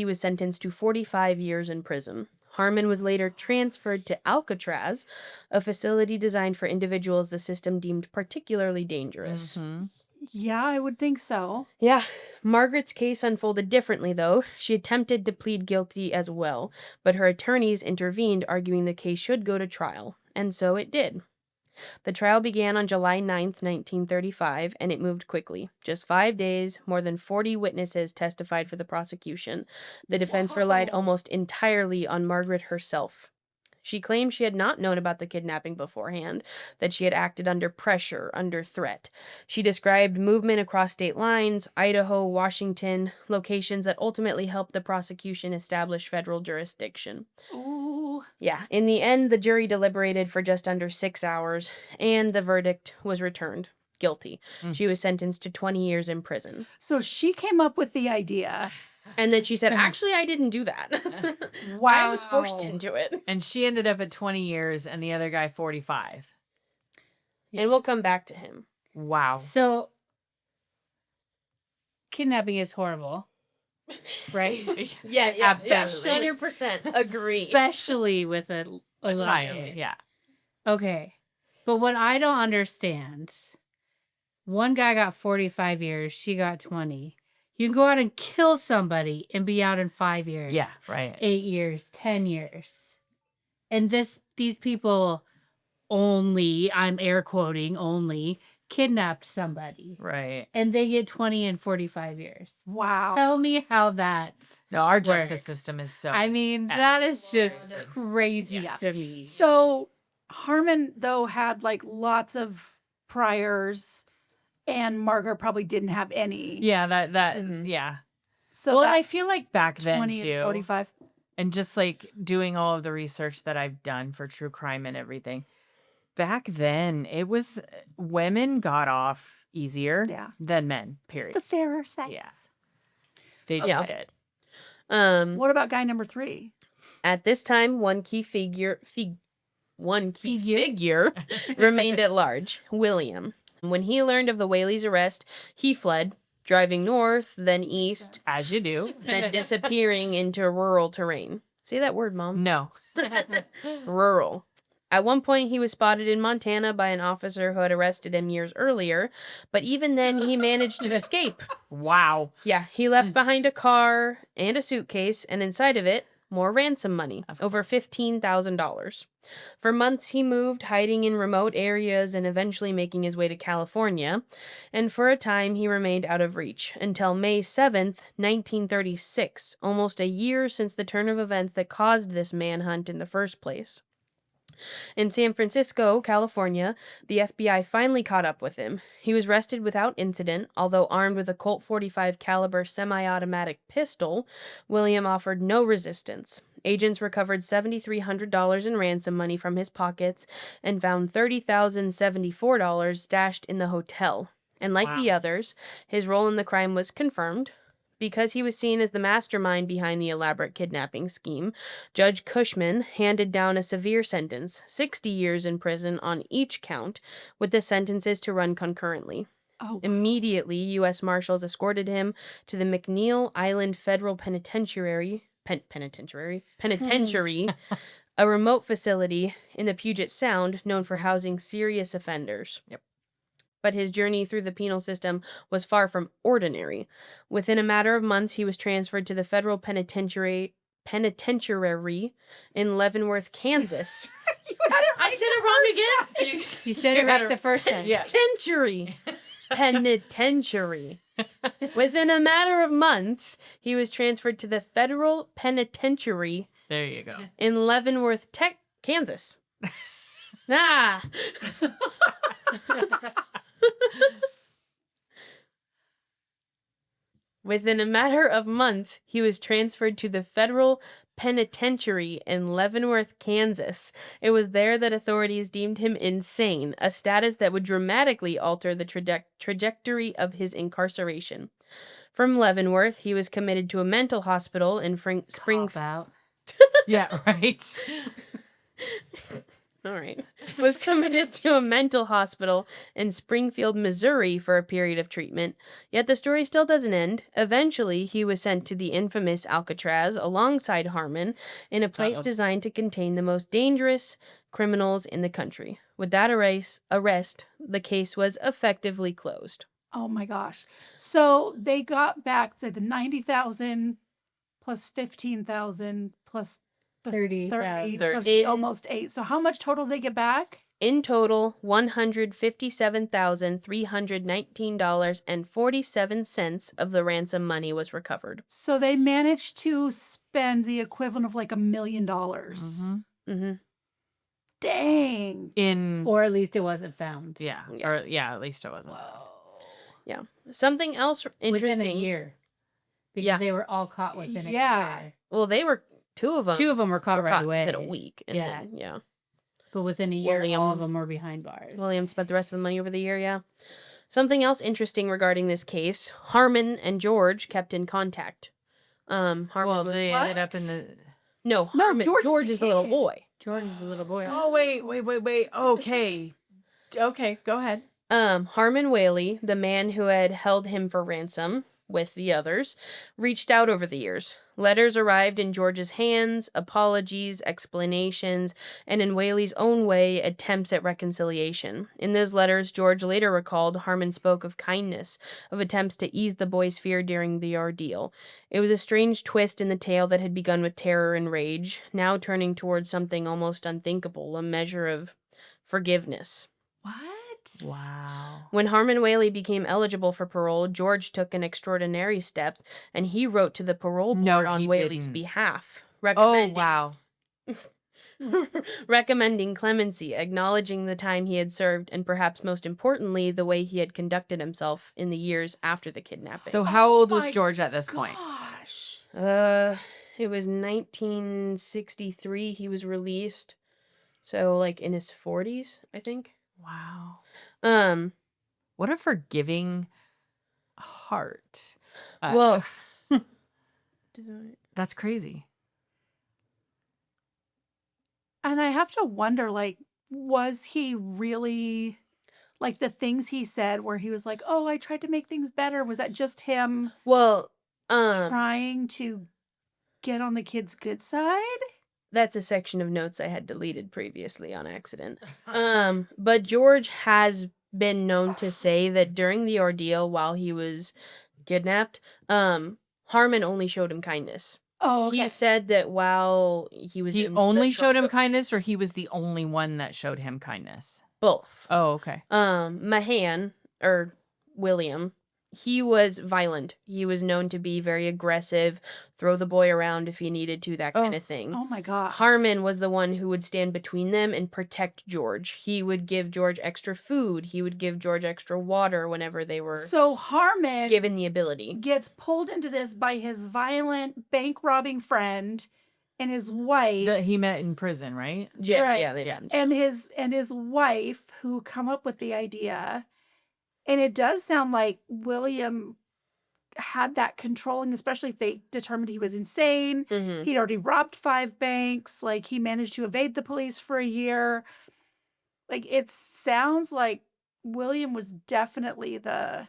Speaker 3: was sentenced to 45 years in prison. Harmon was later transferred to Alcatraz, a facility designed for individuals the system deemed particularly dangerous.
Speaker 4: Mhm.
Speaker 1: Yeah, I would think so.
Speaker 3: Yeah, Margaret's case unfolded differently, though. She attempted to plead guilty as well, but her attorneys intervened, arguing the case should go to trial, and so it did. The trial began on July 9th, 1935, and it moved quickly. Just 5 days, more than 40 witnesses testified for the prosecution. The defense relied
Speaker 1: Whoa.
Speaker 3: almost entirely on Margaret herself. She claimed she had not known about the kidnapping beforehand, that she had acted under pressure, under threat. She described movement across state lines, Idaho, Washington, locations that ultimately helped the prosecution establish federal jurisdiction.
Speaker 1: Ooh.
Speaker 3: Yeah, in the end, the jury deliberated for just under 6 hours, and the verdict was returned. Guilty. She was sentenced to 20 years in prison.
Speaker 1: So she came up with the idea.
Speaker 3: And then she said, actually, I didn't do that. I was forced
Speaker 1: Wow.
Speaker 3: into it.
Speaker 4: And she ended up at 20 years and the other guy 45.
Speaker 3: And we'll come back to him.
Speaker 4: Wow.
Speaker 2: So, kidnapping is horrible, right?
Speaker 3: Yes,
Speaker 4: Absolutely.
Speaker 3: 100% agree.
Speaker 2: Especially with a little
Speaker 4: Child,
Speaker 2: kid.
Speaker 4: yeah.
Speaker 2: Okay. But what I don't understand, one guy got 45 years, she got 20. You can go out and kill somebody and be out in 5 years.
Speaker 4: Yeah, right.
Speaker 2: 8 years, 10 years. And these people only, I'm air quoting, only kidnapped somebody.
Speaker 4: Right.
Speaker 2: And they get 20 and 45 years.
Speaker 1: Wow.
Speaker 2: Tell me how that's
Speaker 4: No, our justice
Speaker 2: works.
Speaker 4: system is so.
Speaker 2: I mean, that is just crazy
Speaker 1: Yeah.
Speaker 2: to me.
Speaker 1: So Harmon, though, had like lots of priors, and Margaret probably didn't have any.
Speaker 4: yeah, that
Speaker 3: Mhm.
Speaker 4: yeah.
Speaker 1: So
Speaker 4: Well,
Speaker 1: that
Speaker 4: I feel like back then
Speaker 1: 20
Speaker 4: too.
Speaker 1: and 45.
Speaker 4: And just like doing all of the research that I've done for true crime and everything, back then it was women got off easier
Speaker 1: Yeah.
Speaker 4: than men, period.
Speaker 1: The fairer sex.
Speaker 4: Yeah. They
Speaker 3: Yeah.
Speaker 4: just did.
Speaker 1: What about guy number 3?
Speaker 3: At this time, one key figure remained at large, William. When he learned of the Whaley's arrest, he fled, driving north, then east,
Speaker 4: As you do.
Speaker 3: then disappearing into rural terrain. Say that word, Mom.
Speaker 4: No.
Speaker 3: Rural. At one point, he was spotted in Montana by an officer who had arrested him years earlier, but even then, he managed to escape.
Speaker 4: Wow.
Speaker 3: Yeah, he left behind a car and a suitcase, and inside of it, more ransom money, over $15,000. For months, he moved, hiding in remote areas and eventually making his way to California. And for a time, he remained out of reach until May 7th, 1936, almost a year since the turn of events that caused this manhunt in the first place. In San Francisco, California, the FBI finally caught up with him. He was arrested without incident, although armed with a Colt .45 caliber semi-automatic pistol. William offered no resistance. Agents recovered $7,300 in ransom money from his pockets and found $30,074 stashed in the hotel. And like the others, his role in the crime was confirmed. Because he was seen as the mastermind behind the elaborate kidnapping scheme, Judge Cushman handed down a severe sentence, 60 years in prison on each count, with the sentences to run concurrently.
Speaker 1: Oh,
Speaker 3: Immediately, U.S. Marshals escorted him to the McNeil Island Federal Penitentiary, a remote facility in the Puget Sound known for housing serious offenders.
Speaker 4: Yep.
Speaker 3: But his journey through the penal system was far from ordinary. Within a matter of months, he was transferred to the federal penitentiary in Leavenworth, Kansas. I said it wrong again.
Speaker 2: You said it right the first time.
Speaker 4: Yeah.
Speaker 3: Penitentiary. Within a matter of months, he was transferred to the federal penitentiary
Speaker 4: There you go.
Speaker 3: in Leavenworth, Kansas. Ah. Within a matter of months, he was transferred to the federal penitentiary in Leavenworth, Kansas. It was there that authorities deemed him insane, a status that would dramatically alter the trajectory of his incarceration. From Leavenworth, he was committed to a mental hospital in Springfield.
Speaker 2: Out.
Speaker 4: Yeah, right.
Speaker 3: All right. Was committed to a mental hospital in Springfield, Missouri for a period of treatment. Yet the story still doesn't end. Eventually, he was sent to the infamous Alcatraz alongside Harmon in a place designed to contain the most dangerous criminals in the country. With that arrest, the case was effectively closed.
Speaker 1: Oh my gosh. So they got back, say, the 90,000 plus 15,000 plus the
Speaker 2: 30,
Speaker 1: 30
Speaker 2: yeah.
Speaker 1: plus
Speaker 3: In-
Speaker 1: almost 8. So how much total they get back?
Speaker 3: In total, $157,319.47 of the ransom money was recovered.
Speaker 1: So they managed to spend the equivalent of like $1 million.
Speaker 3: Mm-hmm.
Speaker 1: Dang.
Speaker 2: Or at least it wasn't found.
Speaker 4: Yeah.
Speaker 3: Yeah.
Speaker 4: Or yeah, at least it wasn't.
Speaker 3: Yeah. Something else interesting.
Speaker 2: Within a year. Because
Speaker 3: Yeah.
Speaker 2: they were all caught within a
Speaker 1: Yeah.
Speaker 2: year.
Speaker 3: Well, they were two of them.
Speaker 2: Two of them were caught
Speaker 3: were
Speaker 2: right
Speaker 3: caught
Speaker 2: away.
Speaker 3: within a week. And
Speaker 2: Yeah.
Speaker 3: then, yeah.
Speaker 2: But within a year, all
Speaker 3: William-
Speaker 2: of them were behind bars.
Speaker 3: William spent the rest of the money over the year, yeah. Something else interesting regarding this case, Harmon and George kept in contact. Harmon
Speaker 4: Well,
Speaker 3: was...
Speaker 4: they ended up in
Speaker 1: What?
Speaker 4: the.
Speaker 3: No,
Speaker 1: No,
Speaker 3: Harmon,
Speaker 1: George
Speaker 3: George
Speaker 1: is
Speaker 3: is
Speaker 1: the
Speaker 3: the little
Speaker 1: kid.
Speaker 3: boy.
Speaker 2: George is a little boy.
Speaker 4: Oh wait. Okay. Okay, go ahead.
Speaker 3: Harmon Whaley, the man who had held him for ransom with the others, reached out over the years. Letters arrived in George's hands, apologies, explanations, and in Whaley's own way, attempts at reconciliation. In those letters, George later recalled Harmon spoke of kindness, of attempts to ease the boy's fear during the ordeal. It was a strange twist in the tale that had begun with terror and rage, now turning towards something almost unthinkable, a measure of forgiveness.
Speaker 1: What?
Speaker 4: Wow.
Speaker 3: When Harmon Whaley became eligible for parole, George took an extraordinary step, and he wrote to the parole board
Speaker 4: No,
Speaker 3: on
Speaker 4: he
Speaker 3: Whaley's
Speaker 4: didn't.
Speaker 3: behalf,
Speaker 4: Oh
Speaker 3: recommending,
Speaker 4: wow.
Speaker 3: recommending clemency, acknowledging the time he had served, and perhaps most importantly, the way he had conducted himself in the years after the kidnapping.
Speaker 4: So how old
Speaker 1: Oh
Speaker 4: was
Speaker 1: my
Speaker 4: George at this point?
Speaker 1: Gosh.
Speaker 3: It was 1963 he was released. So like in his 40s, I think.
Speaker 4: Wow.
Speaker 3: Um
Speaker 4: What a forgiving heart.
Speaker 3: well,
Speaker 4: That's crazy.
Speaker 1: And I have to wonder, like, was he really, like, the things he said where he was like, oh, I tried to make things better? Was that just him
Speaker 3: well,
Speaker 1: trying to get on the kid's good side?
Speaker 3: that's a section of notes I had deleted previously on accident. But George has been known to say that during the ordeal while he was kidnapped, Harmon only showed him kindness.
Speaker 1: Oh, okay.
Speaker 3: He said that while he was
Speaker 4: He
Speaker 3: in the
Speaker 4: only showed him
Speaker 3: trunk-
Speaker 4: kindness, or he was the only one that showed him kindness?
Speaker 3: both.
Speaker 4: Oh, okay.
Speaker 3: Mahan or William, he was violent. He was known to be very aggressive, throw the boy around if he needed to, that kind of thing.
Speaker 1: Oh my gosh.
Speaker 3: Harmon was the one who would stand between them and protect George. He would give George extra food. He would give George extra water whenever they were
Speaker 1: So Harmon
Speaker 3: given the ability.
Speaker 1: gets pulled into this by his violent bank robbing friend and his wife.
Speaker 4: That he met in prison, right?
Speaker 1: Right.
Speaker 3: Yeah, they
Speaker 4: Yeah.
Speaker 1: and his wife who come up with the idea. And it does sound like William had that controlling, especially if they determined he was insane.
Speaker 3: Mhm.
Speaker 1: He'd already robbed 5 banks. Like, he managed to evade the police for a year. Like, it sounds like William was definitely the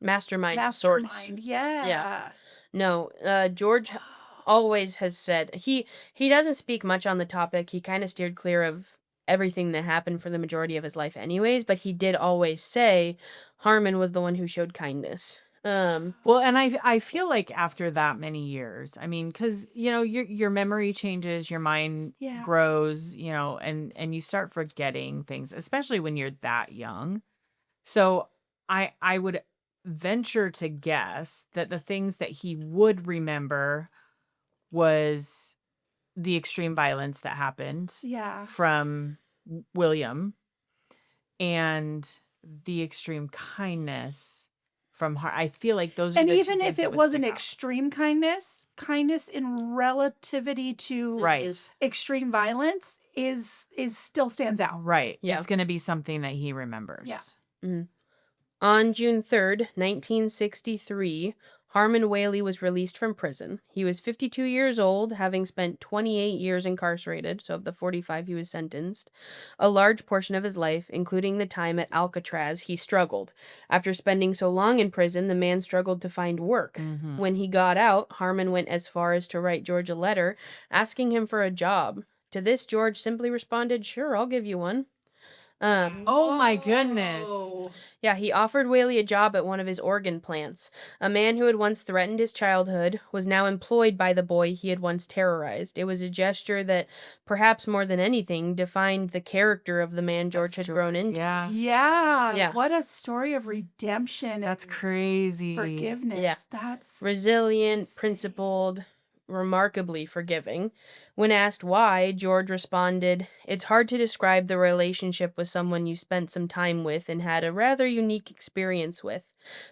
Speaker 3: Mastermind of sorts.
Speaker 1: mastermind. Yeah.
Speaker 3: No, George always has said he doesn't speak much on the topic. He kind of steered clear of everything that happened for the majority of his life anyways, but he did always say Harmon was the one who showed kindness.
Speaker 4: Well, and I feel like after that many years, I mean, because your memory changes, your mind
Speaker 1: Yeah.
Speaker 4: grows, and you start forgetting things, especially when you're that young. So I would venture to guess that the things that he would remember was the extreme violence that happened
Speaker 1: Yeah.
Speaker 4: from William and the extreme kindness from her. I feel like those are
Speaker 1: And
Speaker 4: the two
Speaker 1: even
Speaker 4: things
Speaker 1: if
Speaker 4: that
Speaker 1: it
Speaker 4: would
Speaker 1: wasn't
Speaker 4: stick out.
Speaker 1: extreme kindness in relativity to
Speaker 4: Right.
Speaker 1: extreme violence is still stands out.
Speaker 4: Right.
Speaker 3: Yeah.
Speaker 4: It's going to be something that he remembers.
Speaker 1: Yeah.
Speaker 3: On June 3rd, 1963, Harmon Whaley was released from prison. He was 52 years old, having spent 28 years incarcerated, so of the 45 he was sentenced. A large portion of his life, including the time at Alcatraz, he struggled. After spending so long in prison, the man struggled to find work.
Speaker 4: Mhm.
Speaker 3: When he got out, Harmon went as far as to write George a letter asking him for a job. To this, George simply responded, "Sure, I'll give you one."
Speaker 4: Oh my goodness.
Speaker 1: Whoa.
Speaker 3: Yeah, he offered Whaley a job at one of his organ plants. A man who had once threatened his childhood was now employed by the boy he had once terrorized. It was a gesture that, perhaps more than anything, defined the character of the man George had grown into.
Speaker 4: Yeah.
Speaker 3: Yeah.
Speaker 1: What a story of redemption.
Speaker 4: That's
Speaker 1: and
Speaker 4: crazy.
Speaker 1: forgiveness.
Speaker 3: Yeah.
Speaker 1: That's
Speaker 3: Resilient,
Speaker 1: insane.
Speaker 3: principled, remarkably forgiving. When asked why, George responded, "It's hard to describe the relationship with someone you spent some time with and had a rather unique experience with.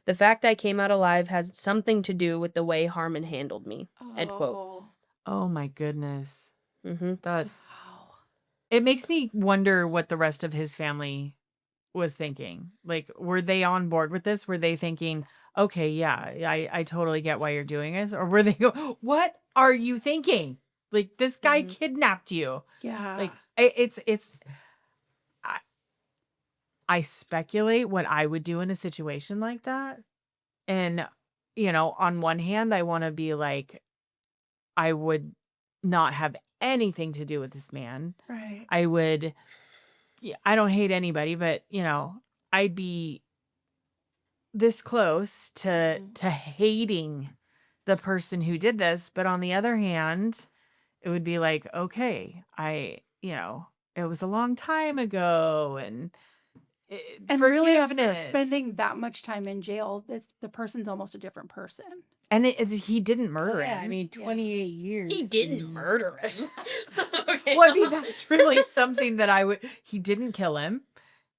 Speaker 3: The fact I came out alive has something to do with the way Harmon handled me." End quote.
Speaker 1: Oh,
Speaker 4: Oh my goodness. That
Speaker 1: wow.
Speaker 4: it makes me wonder what the rest of his family was thinking. Like, were they on board with this? Were they thinking, okay, yeah, I totally get why you're doing this? Or were they go, what are you thinking? Like, this guy kidnapped you.
Speaker 1: Yeah.
Speaker 4: Like, I speculate what I would do in a situation like that. And, on one hand, I want to be like, I would not have anything to do with this man.
Speaker 1: right.
Speaker 4: I don't hate anybody, but, I'd be this close to hating the person who did this. But on the other hand, it would be like, okay, it was a long time ago, and
Speaker 1: Really, after
Speaker 4: forgiveness.
Speaker 1: spending that much time in jail, the person's almost a different person.
Speaker 4: And he didn't murder
Speaker 2: Yeah,
Speaker 4: him.
Speaker 2: I mean, 28 years.
Speaker 3: He didn't murder him. Okay.
Speaker 4: Well, I mean, that's really something that he didn't kill him.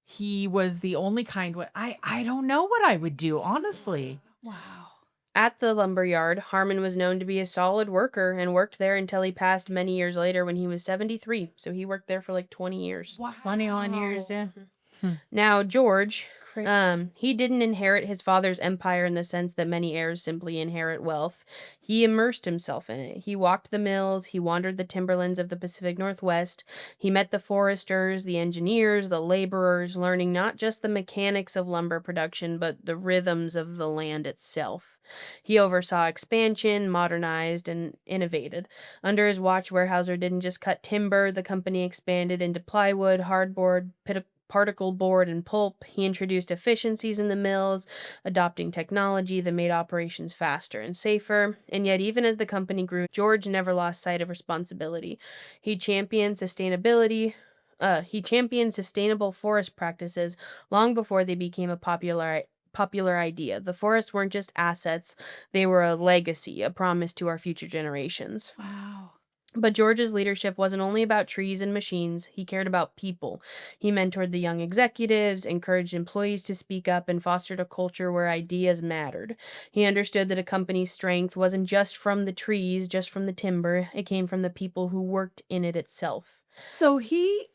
Speaker 4: He was the only kind one. I don't know what I would do, honestly.
Speaker 1: Wow.
Speaker 3: At the lumber yard, Harmon was known to be a solid worker and worked there until he passed many years later when he was 73. So he worked there for like 20 years.
Speaker 1: Wow.
Speaker 2: 21 years, yeah.
Speaker 3: Now, George,
Speaker 2: Crazy.
Speaker 3: he didn't inherit his father's empire in the sense that many heirs simply inherit wealth. He immersed himself in it. He walked the mills, he wandered the timberlands of the Pacific Northwest. He met the foresters, the engineers, the laborers, learning not just the mechanics of lumber production, but the rhythms of the land itself. He oversaw expansion, modernized, and innovated. Under his watch, Weyerhaeuser didn't just cut timber, the company expanded into plywood, hardboard, particle board, and pulp. He introduced efficiencies in the mills, adopting technology that made operations faster and safer. And yet, even as the company grew, George never lost sight of responsibility. He championed sustainability. He championed sustainable forest practices long before they became a popular idea. The forests weren't just assets, they were a legacy, a promise to our future generations.
Speaker 1: Wow.
Speaker 3: But George's leadership wasn't only about trees and machines, he cared about people. He mentored the young executives, encouraged employees to speak up, and fostered a culture where ideas mattered. He understood that a company's strength wasn't just from the trees, just from the timber, it came from the people who worked in it itself.
Speaker 1: So he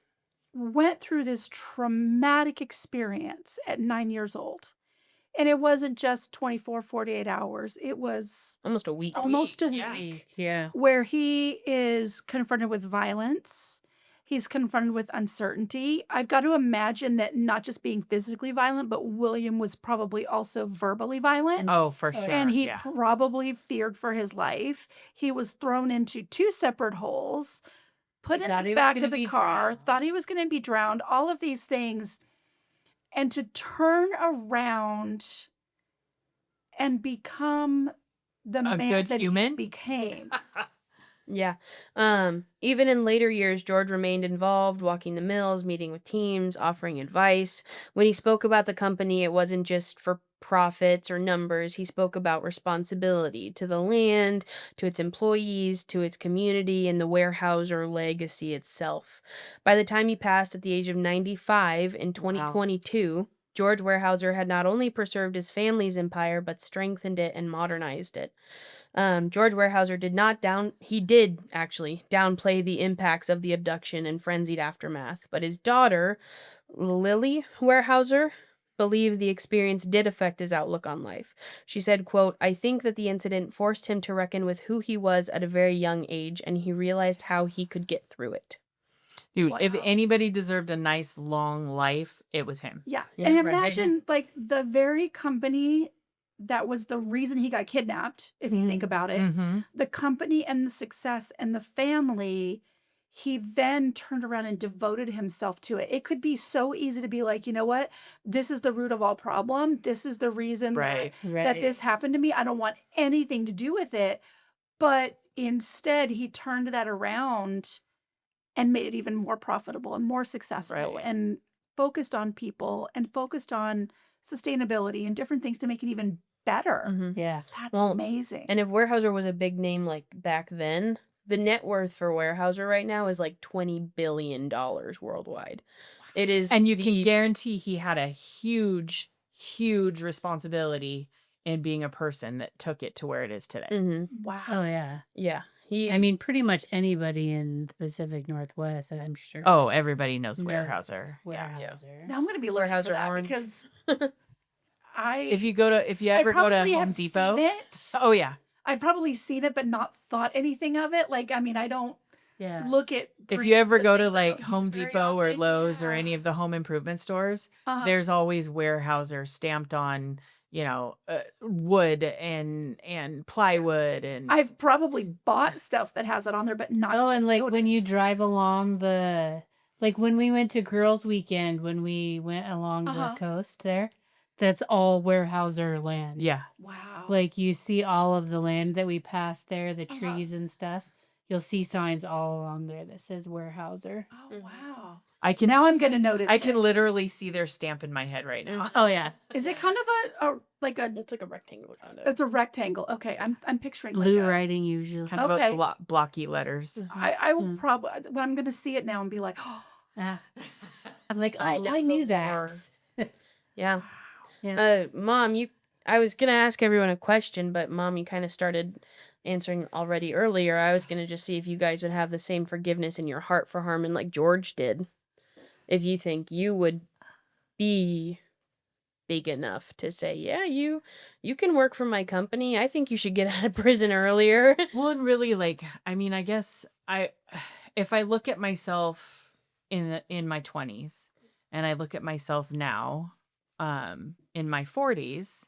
Speaker 1: went through this traumatic experience at 9 years old. And it wasn't just 24, 48 hours. It was
Speaker 3: Almost a week.
Speaker 1: almost a
Speaker 4: Yeah.
Speaker 1: week
Speaker 2: Yeah.
Speaker 1: where he is confronted with violence. He's confronted with uncertainty. I've got to imagine that not just being physically violent, but William was probably also verbally violent.
Speaker 4: Oh, for
Speaker 2: Oh,
Speaker 4: sure.
Speaker 1: And he
Speaker 4: yeah.
Speaker 1: probably feared for his life. He was thrown into 2 separate holes, put
Speaker 2: He
Speaker 1: in
Speaker 2: thought
Speaker 1: the
Speaker 2: he was
Speaker 1: back
Speaker 2: gonna
Speaker 1: of a
Speaker 2: be
Speaker 1: car, thought he
Speaker 2: drowned.
Speaker 1: was going to be drowned, all of these things. And to turn around and become the
Speaker 4: A
Speaker 1: man
Speaker 4: good
Speaker 1: that he
Speaker 4: human?
Speaker 1: became.
Speaker 3: Yeah. Even in later years, George remained involved, walking the mills, meeting with teams, offering advice. When he spoke about the company, it wasn't just for profits or numbers. He spoke about responsibility to the land, to its employees, to its community, and the Weyerhaeuser legacy itself. By the time he passed at the age of 95 in 2022, George Weyerhaeuser had not only preserved his family's empire, but strengthened it and modernized it. George Weyerhaeuser did actually downplay the impacts of the abduction and frenzied aftermath, but his daughter, Lily Weyerhaeuser, believed the experience did affect his outlook on life. She said, quote, "I think that the incident forced him to reckon with who he was at a very young age, and he realized how he could get through it."
Speaker 4: Dude, if
Speaker 1: Wow.
Speaker 4: anybody deserved a nice long life, it was him.
Speaker 1: Yeah.
Speaker 3: Yeah,
Speaker 1: And
Speaker 2: right.
Speaker 1: imagine like the very company that was the reason he got kidnapped, if you think about it,
Speaker 4: Mm-hmm.
Speaker 1: the company and the success and the family, he then turned around and devoted himself to it. It could be so easy to be like, you know what? This is the root of all problem. This is the reason
Speaker 4: Right.
Speaker 1: that this happened to me. I don't want anything to do with it. But instead, he turned that around and made it even more profitable and more successful
Speaker 4: Right.
Speaker 1: and focused on people and focused on sustainability and different things to make it even better.
Speaker 3: Mhm.
Speaker 2: Yeah.
Speaker 1: That's
Speaker 3: Well,
Speaker 1: amazing.
Speaker 3: And if Weyerhaeuser was a big name like back then, the net worth for Weyerhaeuser right now is like $20 billion worldwide. It is
Speaker 4: And you can
Speaker 3: the-
Speaker 4: guarantee he had a huge, huge responsibility in being a person that took it to where it is today.
Speaker 3: Mhm.
Speaker 1: Wow.
Speaker 2: Oh, yeah.
Speaker 3: Yeah. He
Speaker 2: I mean, pretty much anybody in the Pacific Northwest, I'm sure.
Speaker 4: Oh, everybody knows
Speaker 2: knows
Speaker 4: Weyerhaeuser. Yeah.
Speaker 2: Weyerhaeuser.
Speaker 1: Now I'm going to be looking for
Speaker 3: Weyerhaeuser
Speaker 1: that
Speaker 3: Orange.
Speaker 1: because I
Speaker 4: If you
Speaker 1: I
Speaker 4: ever go to
Speaker 1: probably
Speaker 4: Home
Speaker 1: have
Speaker 4: Depot.
Speaker 1: seen it.
Speaker 4: Oh yeah.
Speaker 1: I've probably seen it, but not thought anything of it. Like, I mean, I don't
Speaker 2: Yeah.
Speaker 1: look at.
Speaker 4: If you ever
Speaker 1: brands
Speaker 4: go
Speaker 1: and
Speaker 4: to
Speaker 1: things I
Speaker 4: like
Speaker 1: don't
Speaker 4: Home
Speaker 1: use very
Speaker 4: Depot or
Speaker 1: often.
Speaker 4: Lowe's or
Speaker 1: Yeah.
Speaker 4: any of the home improvement stores,
Speaker 1: Uh-huh.
Speaker 4: there's always Weyerhaeuser stamped on, wood and plywood and
Speaker 1: I've probably bought stuff that has it on there, but not.
Speaker 2: Oh, and like when you
Speaker 1: noticed.
Speaker 2: drive along like when we went to Girls Weekend, when we went along
Speaker 1: Uh-huh.
Speaker 2: the coast there, that's all Weyerhaeuser land.
Speaker 4: yeah.
Speaker 1: Wow.
Speaker 2: Like you see all of the land that we passed there, the
Speaker 1: Uh-huh.
Speaker 2: trees and stuff. You'll see signs all along there that says Weyerhaeuser.
Speaker 1: Oh wow.
Speaker 4: I can
Speaker 1: Now I'm gonna notice.
Speaker 4: I can
Speaker 1: it.
Speaker 4: literally see their stamp in my head right now.
Speaker 2: Oh yeah,
Speaker 1: Is it kind of like a?
Speaker 3: It's like a rectangle kind of.
Speaker 1: It's a rectangle. Okay, I'm picturing
Speaker 2: blue
Speaker 1: like a,
Speaker 2: writing usually.
Speaker 4: Kind of
Speaker 1: Okay.
Speaker 4: a blocky letters.
Speaker 1: I will
Speaker 2: Mm.
Speaker 1: probably. Well, I'm gonna see it now and be like, oh,
Speaker 2: Ah. I'm like,
Speaker 3: I
Speaker 2: oh,
Speaker 3: know
Speaker 2: I knew
Speaker 3: the
Speaker 2: that.
Speaker 3: Yeah.
Speaker 2: Yeah.
Speaker 3: Mom, you I was going to ask everyone a question, but Mom, you kind of started answering already earlier. I was going to just see if you guys would have the same forgiveness in your heart for Harmon like George did. If you think you would be big enough to say, yeah, you can work for my company. I think you should get out of prison earlier.
Speaker 4: Well, and really, like, I mean, I guess if I look at myself in my 20s and I look at myself now, in my 40s,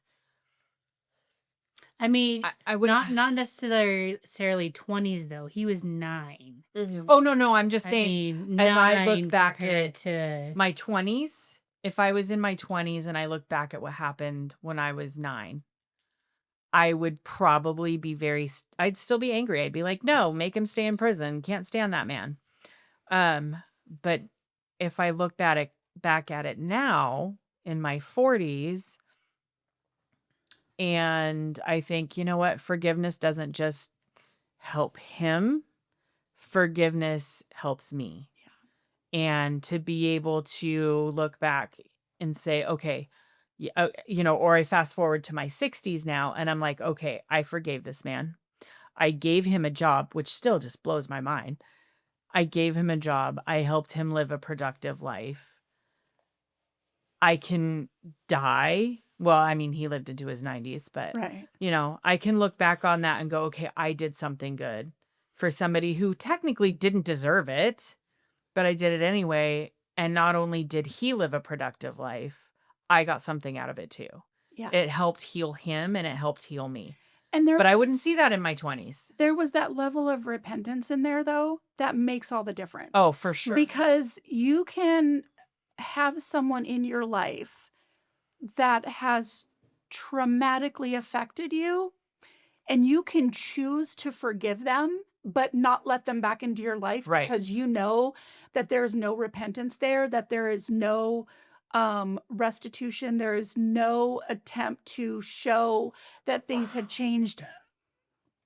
Speaker 2: I mean,
Speaker 4: I would
Speaker 2: not necessarily 20s though. He was 9.
Speaker 4: Oh, no, I'm just
Speaker 2: I
Speaker 4: saying,
Speaker 2: mean,
Speaker 4: as I
Speaker 2: 9
Speaker 4: look back
Speaker 2: compared
Speaker 4: at
Speaker 2: to
Speaker 4: my 20s, if I was in my 20s and I look back at what happened when I was 9, I would probably be I'd still be angry. I'd be like, no, make him stay in prison. Can't stand that man. But if I look back at it now in my 40s, and I think, you know what, forgiveness doesn't just help him, forgiveness helps me. And to be able to look back and say, okay, or I fast forward to my 60s now and I'm like, okay, I forgave this man. I gave him a job, which still just blows my mind. I gave him a job. I helped him live a productive life. I can die. Well, I mean, he lived into his 90s, but,
Speaker 1: Right.
Speaker 4: I can look back on that and go, okay, I did something good for somebody who technically didn't deserve it, but I did it anyway. And not only did he live a productive life, I got something out of it too.
Speaker 1: Yeah.
Speaker 4: It helped heal him and it helped heal me.
Speaker 1: And
Speaker 4: But I wouldn't see that in my 20s.
Speaker 1: There was that level of repentance in there, though, that makes all the difference.
Speaker 4: Oh, for sure.
Speaker 1: Because you can have someone in your life that has traumatically affected you, and you can choose to forgive them, but not let them back into your life
Speaker 4: Right.
Speaker 1: because you know that there is no repentance there, that there is no restitution, there is no attempt to show that things had changed.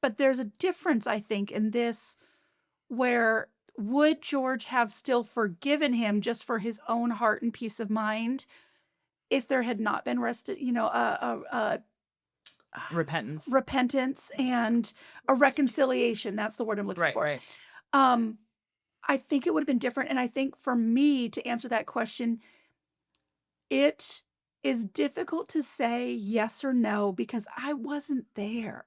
Speaker 1: But there's a difference, I think, in this where would George have still forgiven him just for his own heart and peace of mind if there had not been repentance and a reconciliation? That's the word I'm looking for.
Speaker 4: Right.
Speaker 1: I think it would have been different. And I think for me to answer that question, it is difficult to say yes or no because I wasn't there.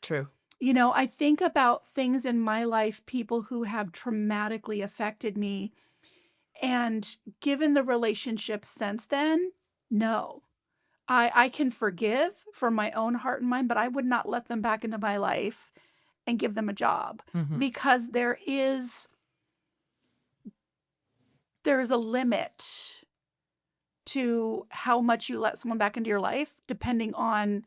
Speaker 4: True.
Speaker 1: I think about things in my life, people who have traumatically affected me. And given the relationship since then, no. I can forgive from my own heart and mind, but I would not let them back into my life and give them a job because there is a limit to how much you let someone back into your life, depending on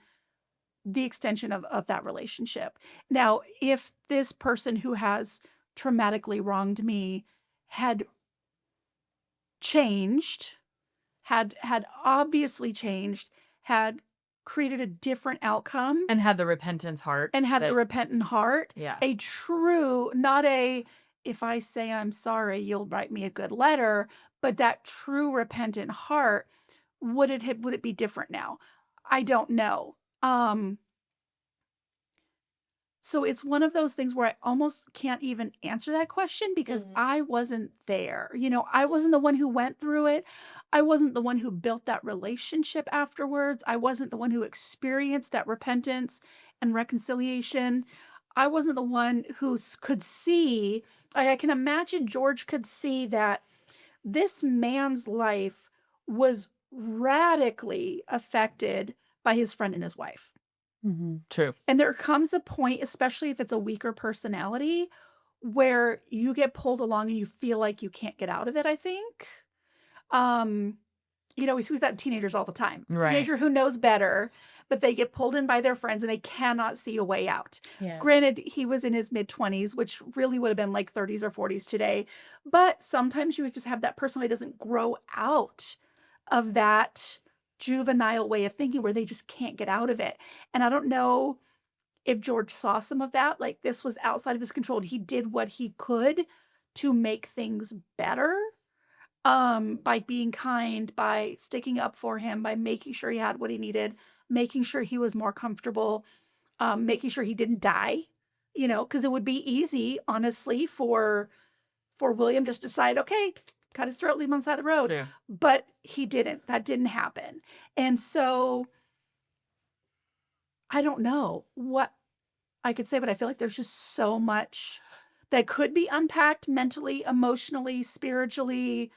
Speaker 1: the extension of that relationship. Now, if this person who has traumatically wronged me had changed, had obviously changed, had created a different outcome,
Speaker 4: and had the repentance heart.
Speaker 1: the repentant heart,
Speaker 4: Yeah.
Speaker 1: a true, not a, if I say I'm sorry, you'll write me a good letter, but that true repentant heart, would it be different now? I don't know. So it's one of those things where I almost can't even answer that question because I wasn't there. I wasn't the one who went through it. I wasn't the one who built that relationship afterwards. I wasn't the one who experienced that repentance and reconciliation. I wasn't the one who could see. I can imagine George could see that this man's life was radically affected by his friend and his wife.
Speaker 4: True.
Speaker 1: And there comes a point, especially if it's a weaker personality, where you get pulled along and you feel like you can't get out of it, I think. We see that in teenagers all the time.
Speaker 4: Right.
Speaker 1: Teenager who knows better, but they get pulled in by their friends and they cannot see a way out.
Speaker 2: Yeah.
Speaker 1: Granted, he was in his mid-20s, which really would have been like 30s or 40s today. But sometimes you just have that person that doesn't grow out of that juvenile way of thinking where they just can't get out of it. And I don't know if George saw some of that, like this was outside of his control. He did what he could to make things better, by being kind, by sticking up for him, by making sure he had what he needed, making sure he was more comfortable, making sure he didn't die, because it would be easy, honestly, for William just to decide, okay, cut his throat, leave him on the side of the road.
Speaker 4: True.
Speaker 1: But he didn't. That didn't happen. And so I don't know what I could say, but I feel like there's just so much that could be unpacked mentally, emotionally, spiritually,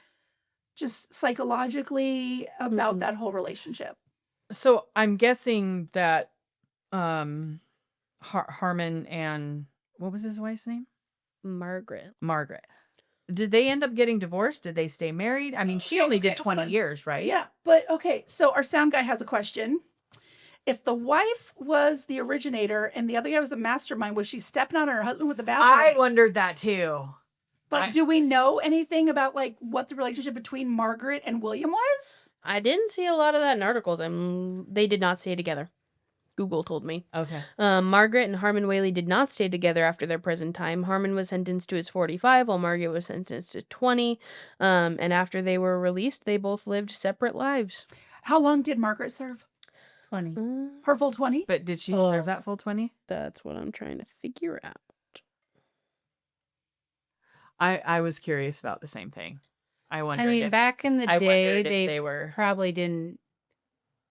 Speaker 1: just psychologically about that whole relationship.
Speaker 4: So I'm guessing that Harmon and what was his wife's name?
Speaker 3: Margaret.
Speaker 4: Margaret. Did they end up getting divorced? Did they stay married? I mean, she only did 20 years, right?
Speaker 1: Yeah, but okay. So our sound guy has a question. If the wife was the originator and the other guy was the mastermind, was she stepping on her husband with the bathroom?
Speaker 4: I wondered that too.
Speaker 1: But do we know anything about like what the relationship between Margaret and William was?
Speaker 3: I didn't see a lot of that in articles. They did not stay together. Google told me.
Speaker 4: Okay.
Speaker 3: Margaret and Harmon Whaley did not stay together after their prison time. Harmon was sentenced to his 45, while Margaret was sentenced to 20. And after they were released, they both lived separate lives.
Speaker 1: How long did Margaret serve?
Speaker 2: 20.
Speaker 1: Her full 20?
Speaker 4: But did she serve that full 20?
Speaker 3: That's what I'm trying to figure out.
Speaker 4: I was curious about the same thing. I wondered
Speaker 2: Back in the
Speaker 4: I
Speaker 2: day,
Speaker 4: wondered if
Speaker 2: they
Speaker 4: were.
Speaker 2: probably didn't.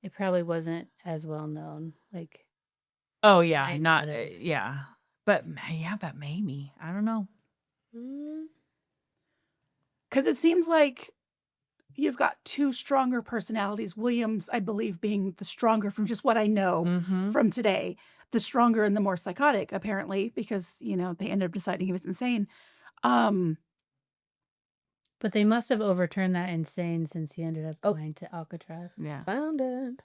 Speaker 2: It probably wasn't as well known. Like,
Speaker 4: Oh yeah,
Speaker 2: I
Speaker 4: not
Speaker 2: would've-
Speaker 4: yeah. But maybe. I don't know.
Speaker 1: Because it seems like you've got two stronger personalities. Williams, I believe, being the stronger from just what I know
Speaker 4: Mhm.
Speaker 1: from today. The stronger and the more psychotic, apparently, because, they ended up deciding he was insane.
Speaker 2: but they must have overturned that insane since he ended up going to Alcatraz.
Speaker 4: Yeah.
Speaker 3: Found it.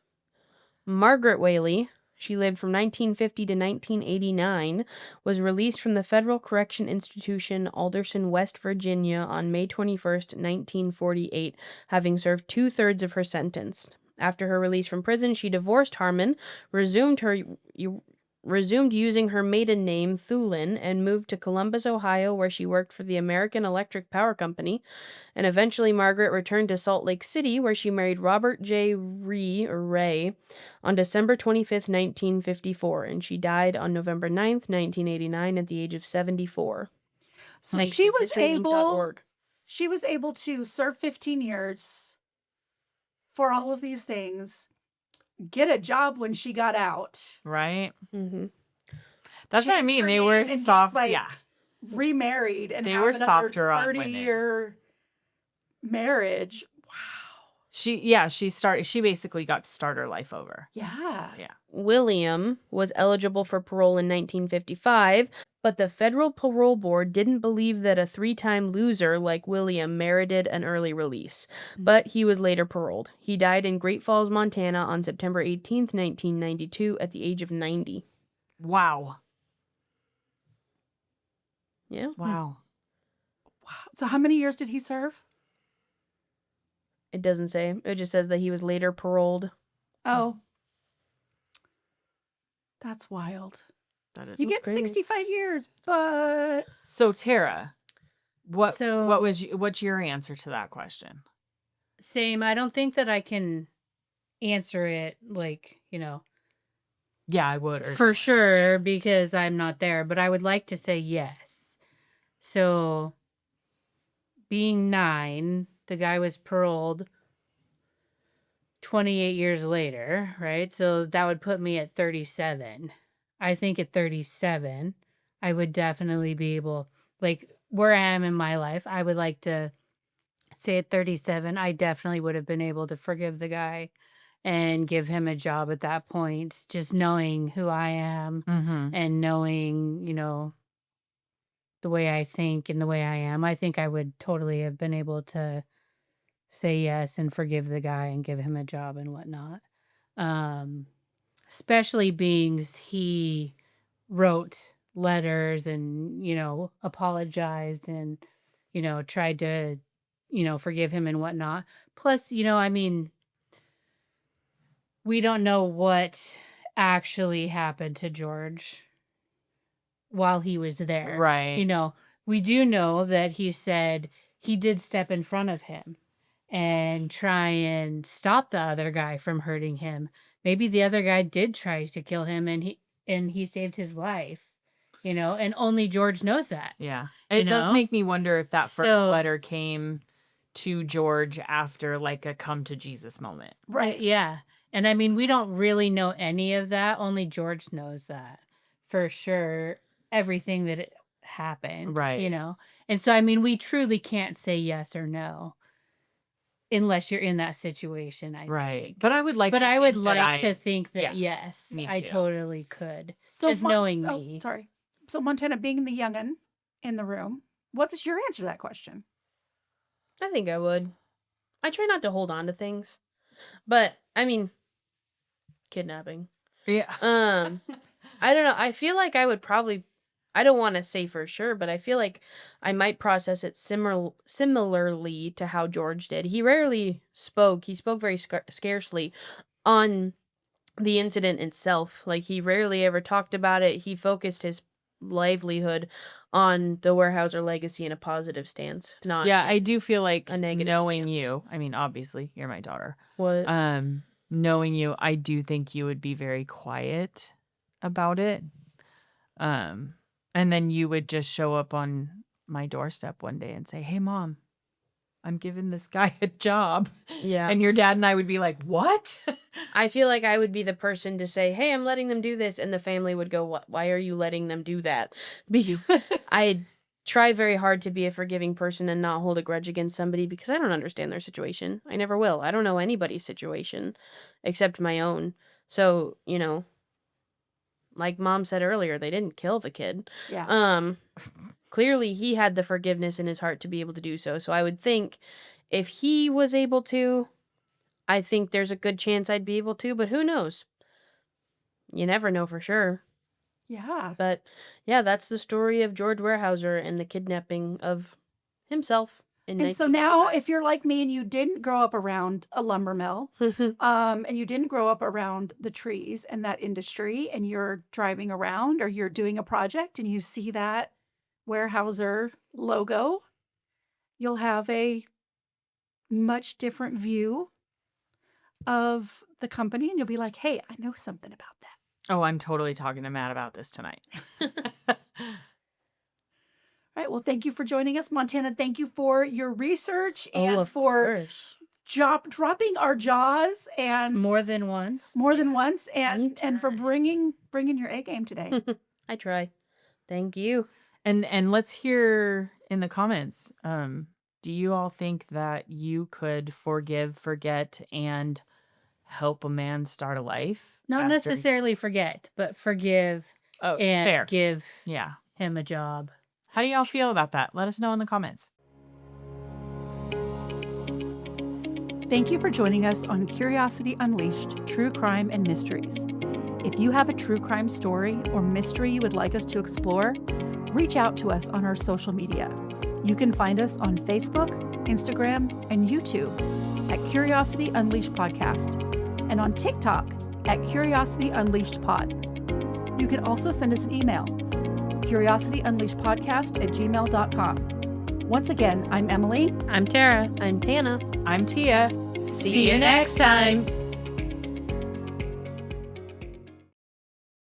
Speaker 3: Margaret Whaley, she lived from 1950 to 1989, was released from the Federal Correction Institution, Alderson, West Virginia on May 21st, 1948, having served 2/3 of her sentence. After her release from prison, she divorced Harmon, resumed using her maiden name, Thulin, and moved to Columbus, Ohio, where she worked for the American Electric Power Company. And eventually, Margaret returned to Salt Lake City, where she married Robert J. Ray on December 25th, 1954, and she died on November 9th, 1989, at the age of 74.
Speaker 1: So
Speaker 3: Thanks
Speaker 1: she
Speaker 3: to
Speaker 1: was
Speaker 3: historylink.org.
Speaker 1: able to serve 15 years for all of these things, get a job when she got out,
Speaker 4: Right?
Speaker 3: Mm-hmm.
Speaker 4: That's what I
Speaker 1: change
Speaker 4: mean.
Speaker 1: her
Speaker 4: They were
Speaker 1: name and
Speaker 4: soft.
Speaker 1: get,
Speaker 4: Yeah.
Speaker 1: remarried, and
Speaker 4: They
Speaker 1: have
Speaker 4: were
Speaker 1: another
Speaker 4: softer on women.
Speaker 1: 30-year marriage. Wow.
Speaker 4: She basically got to start her life over.
Speaker 1: Yeah.
Speaker 3: William was eligible for parole in 1955, but the federal parole board didn't believe that a 3-time loser like William merited an early release, but he was later paroled. He died in Great Falls, Montana on September 18th, 1992 at the age of 90.
Speaker 4: Wow.
Speaker 3: Yeah.
Speaker 4: Wow.
Speaker 1: Wow. So how many years did he serve?
Speaker 3: It doesn't say. It just says that he was later paroled.
Speaker 1: Oh. That's wild.
Speaker 4: That is.
Speaker 1: You get
Speaker 3: crazy.
Speaker 1: 65 years, but
Speaker 4: So Tara, what's your answer to that question?
Speaker 2: Same. I don't think that I can answer it
Speaker 4: Yeah, I would.
Speaker 2: for sure because I'm not there, but I would like to say yes. So, being 9, the guy was paroled 28 years later, right? So that would put me at 37. I think at 37, I would definitely be able, where I am in my life, I would like to say at 37, I definitely would have been able to forgive the guy and give him a job at that point, just knowing who I am and knowing, the way I think and the way I am. I think I would totally have been able to say yes and forgive the guy and give him a job and whatnot. Especially being he wrote letters and, apologized and, tried to, forgive him and whatnot. Plus, we don't know what actually happened to George while he was there.
Speaker 4: Right.
Speaker 2: We do know that he said he did step in front of him and try and stop the other guy from hurting him maybe the other guy did try to kill him and he saved his life, and only George knows that.
Speaker 4: Yeah.
Speaker 2: You
Speaker 4: It does
Speaker 2: know?
Speaker 4: make me wonder if that first
Speaker 2: So-
Speaker 4: letter came to George after like a come to Jesus moment.
Speaker 1: Right.
Speaker 2: Yeah. And I mean, we don't really know any of that. Only George knows that for sure. Everything that happened,
Speaker 4: Right.
Speaker 2: And so, I mean, we truly can't say yes or no unless you're in that situation, I
Speaker 4: Right.
Speaker 2: think.
Speaker 4: But I would like
Speaker 2: But
Speaker 4: to
Speaker 2: I would
Speaker 4: think that
Speaker 2: like to think
Speaker 4: yeah,
Speaker 2: that, yes,
Speaker 4: me
Speaker 2: I
Speaker 4: too.
Speaker 2: totally could.
Speaker 1: So
Speaker 2: Just knowing me.
Speaker 1: Sorry. So Montana, being the youngin in the room, what is your answer to that question?
Speaker 3: I think I would. I try not to hold on to things. But, I mean, kidnapping.
Speaker 4: Yeah.
Speaker 3: I don't know. I feel like I would probably, I don't want to say for sure, but I feel like I might process it similarly to how George did. He rarely spoke. He spoke very scarcely on the incident itself. Like, he rarely ever talked about it. He focused his livelihood on the Weyerhaeuser legacy in a positive stance, not
Speaker 4: Yeah, I do feel like
Speaker 3: a negative
Speaker 4: knowing
Speaker 3: stance.
Speaker 4: you, I mean, obviously, you're my daughter.
Speaker 3: what.
Speaker 4: Knowing you, I do think you would be very quiet about it. And then you would just show up on my doorstep one day and say, "Hey, Mom, I'm giving this guy a job."
Speaker 3: Yeah.
Speaker 4: And your dad and I would be like, "What?"
Speaker 3: I feel like I would be the person to say, "Hey, I'm letting them do this," and the family would go, "Why are you letting them do that?" I try very hard to be a forgiving person and not hold a grudge against somebody because I don't understand their situation. I never will. I don't know anybody's situation except my own. So, like Mom said earlier, they didn't kill the kid.
Speaker 1: Yeah.
Speaker 3: Clearly he had the forgiveness in his heart to be able to do so. So I would think if he was able to, I think there's a good chance I'd be able to, but who knows? You never know for sure.
Speaker 1: Yeah.
Speaker 3: But yeah, that's the story of George Weyerhaeuser and the kidnapping of himself in
Speaker 1: And so now, if you're like me and you didn't grow up around a lumber mill,
Speaker 3: 1955.
Speaker 1: and you didn't grow up around the trees and that industry, and you're driving around or you're doing a project and you see that Weyerhaeuser logo, you'll have a much different view of the company, and you'll be like, "Hey, I know something about that."
Speaker 4: Oh, I'm totally talking to Matt about this tonight.
Speaker 1: All right. Well, thank you for joining us, Montana. Thank you for your research and
Speaker 3: of
Speaker 1: for
Speaker 3: course.
Speaker 1: dropping our jaws and
Speaker 2: More than once.
Speaker 1: more than once, and for
Speaker 3: Anytime.
Speaker 1: bringing your A game today.
Speaker 3: I try. Thank you.
Speaker 4: And let's hear in the comments. Do you all think that you could forgive, forget, and help a man start a life?
Speaker 2: Not
Speaker 4: after-
Speaker 2: necessarily forget, but forgive
Speaker 4: Oh,
Speaker 2: and
Speaker 4: fair.
Speaker 2: give
Speaker 4: Yeah.
Speaker 2: him a job.
Speaker 4: How do y'all feel about that? Let us know in the comments.
Speaker 1: Thank you for joining us on Curiosity Unleashed True Crime and Mysteries. If you have a true crime story or mystery you would like us to explore, reach out to us on our social media. You can find us on Facebook, Instagram, and YouTube at Curiosity Unleashed Podcast, and on TikTok at Curiosity Unleashed Pod. You can also send us an email, curiosityunleashedpodcast@gmail.com. Once again, I'm Emily.
Speaker 2: I'm Tara.
Speaker 3: I'm Tana.
Speaker 4: I'm Tia.
Speaker 3: See you next time.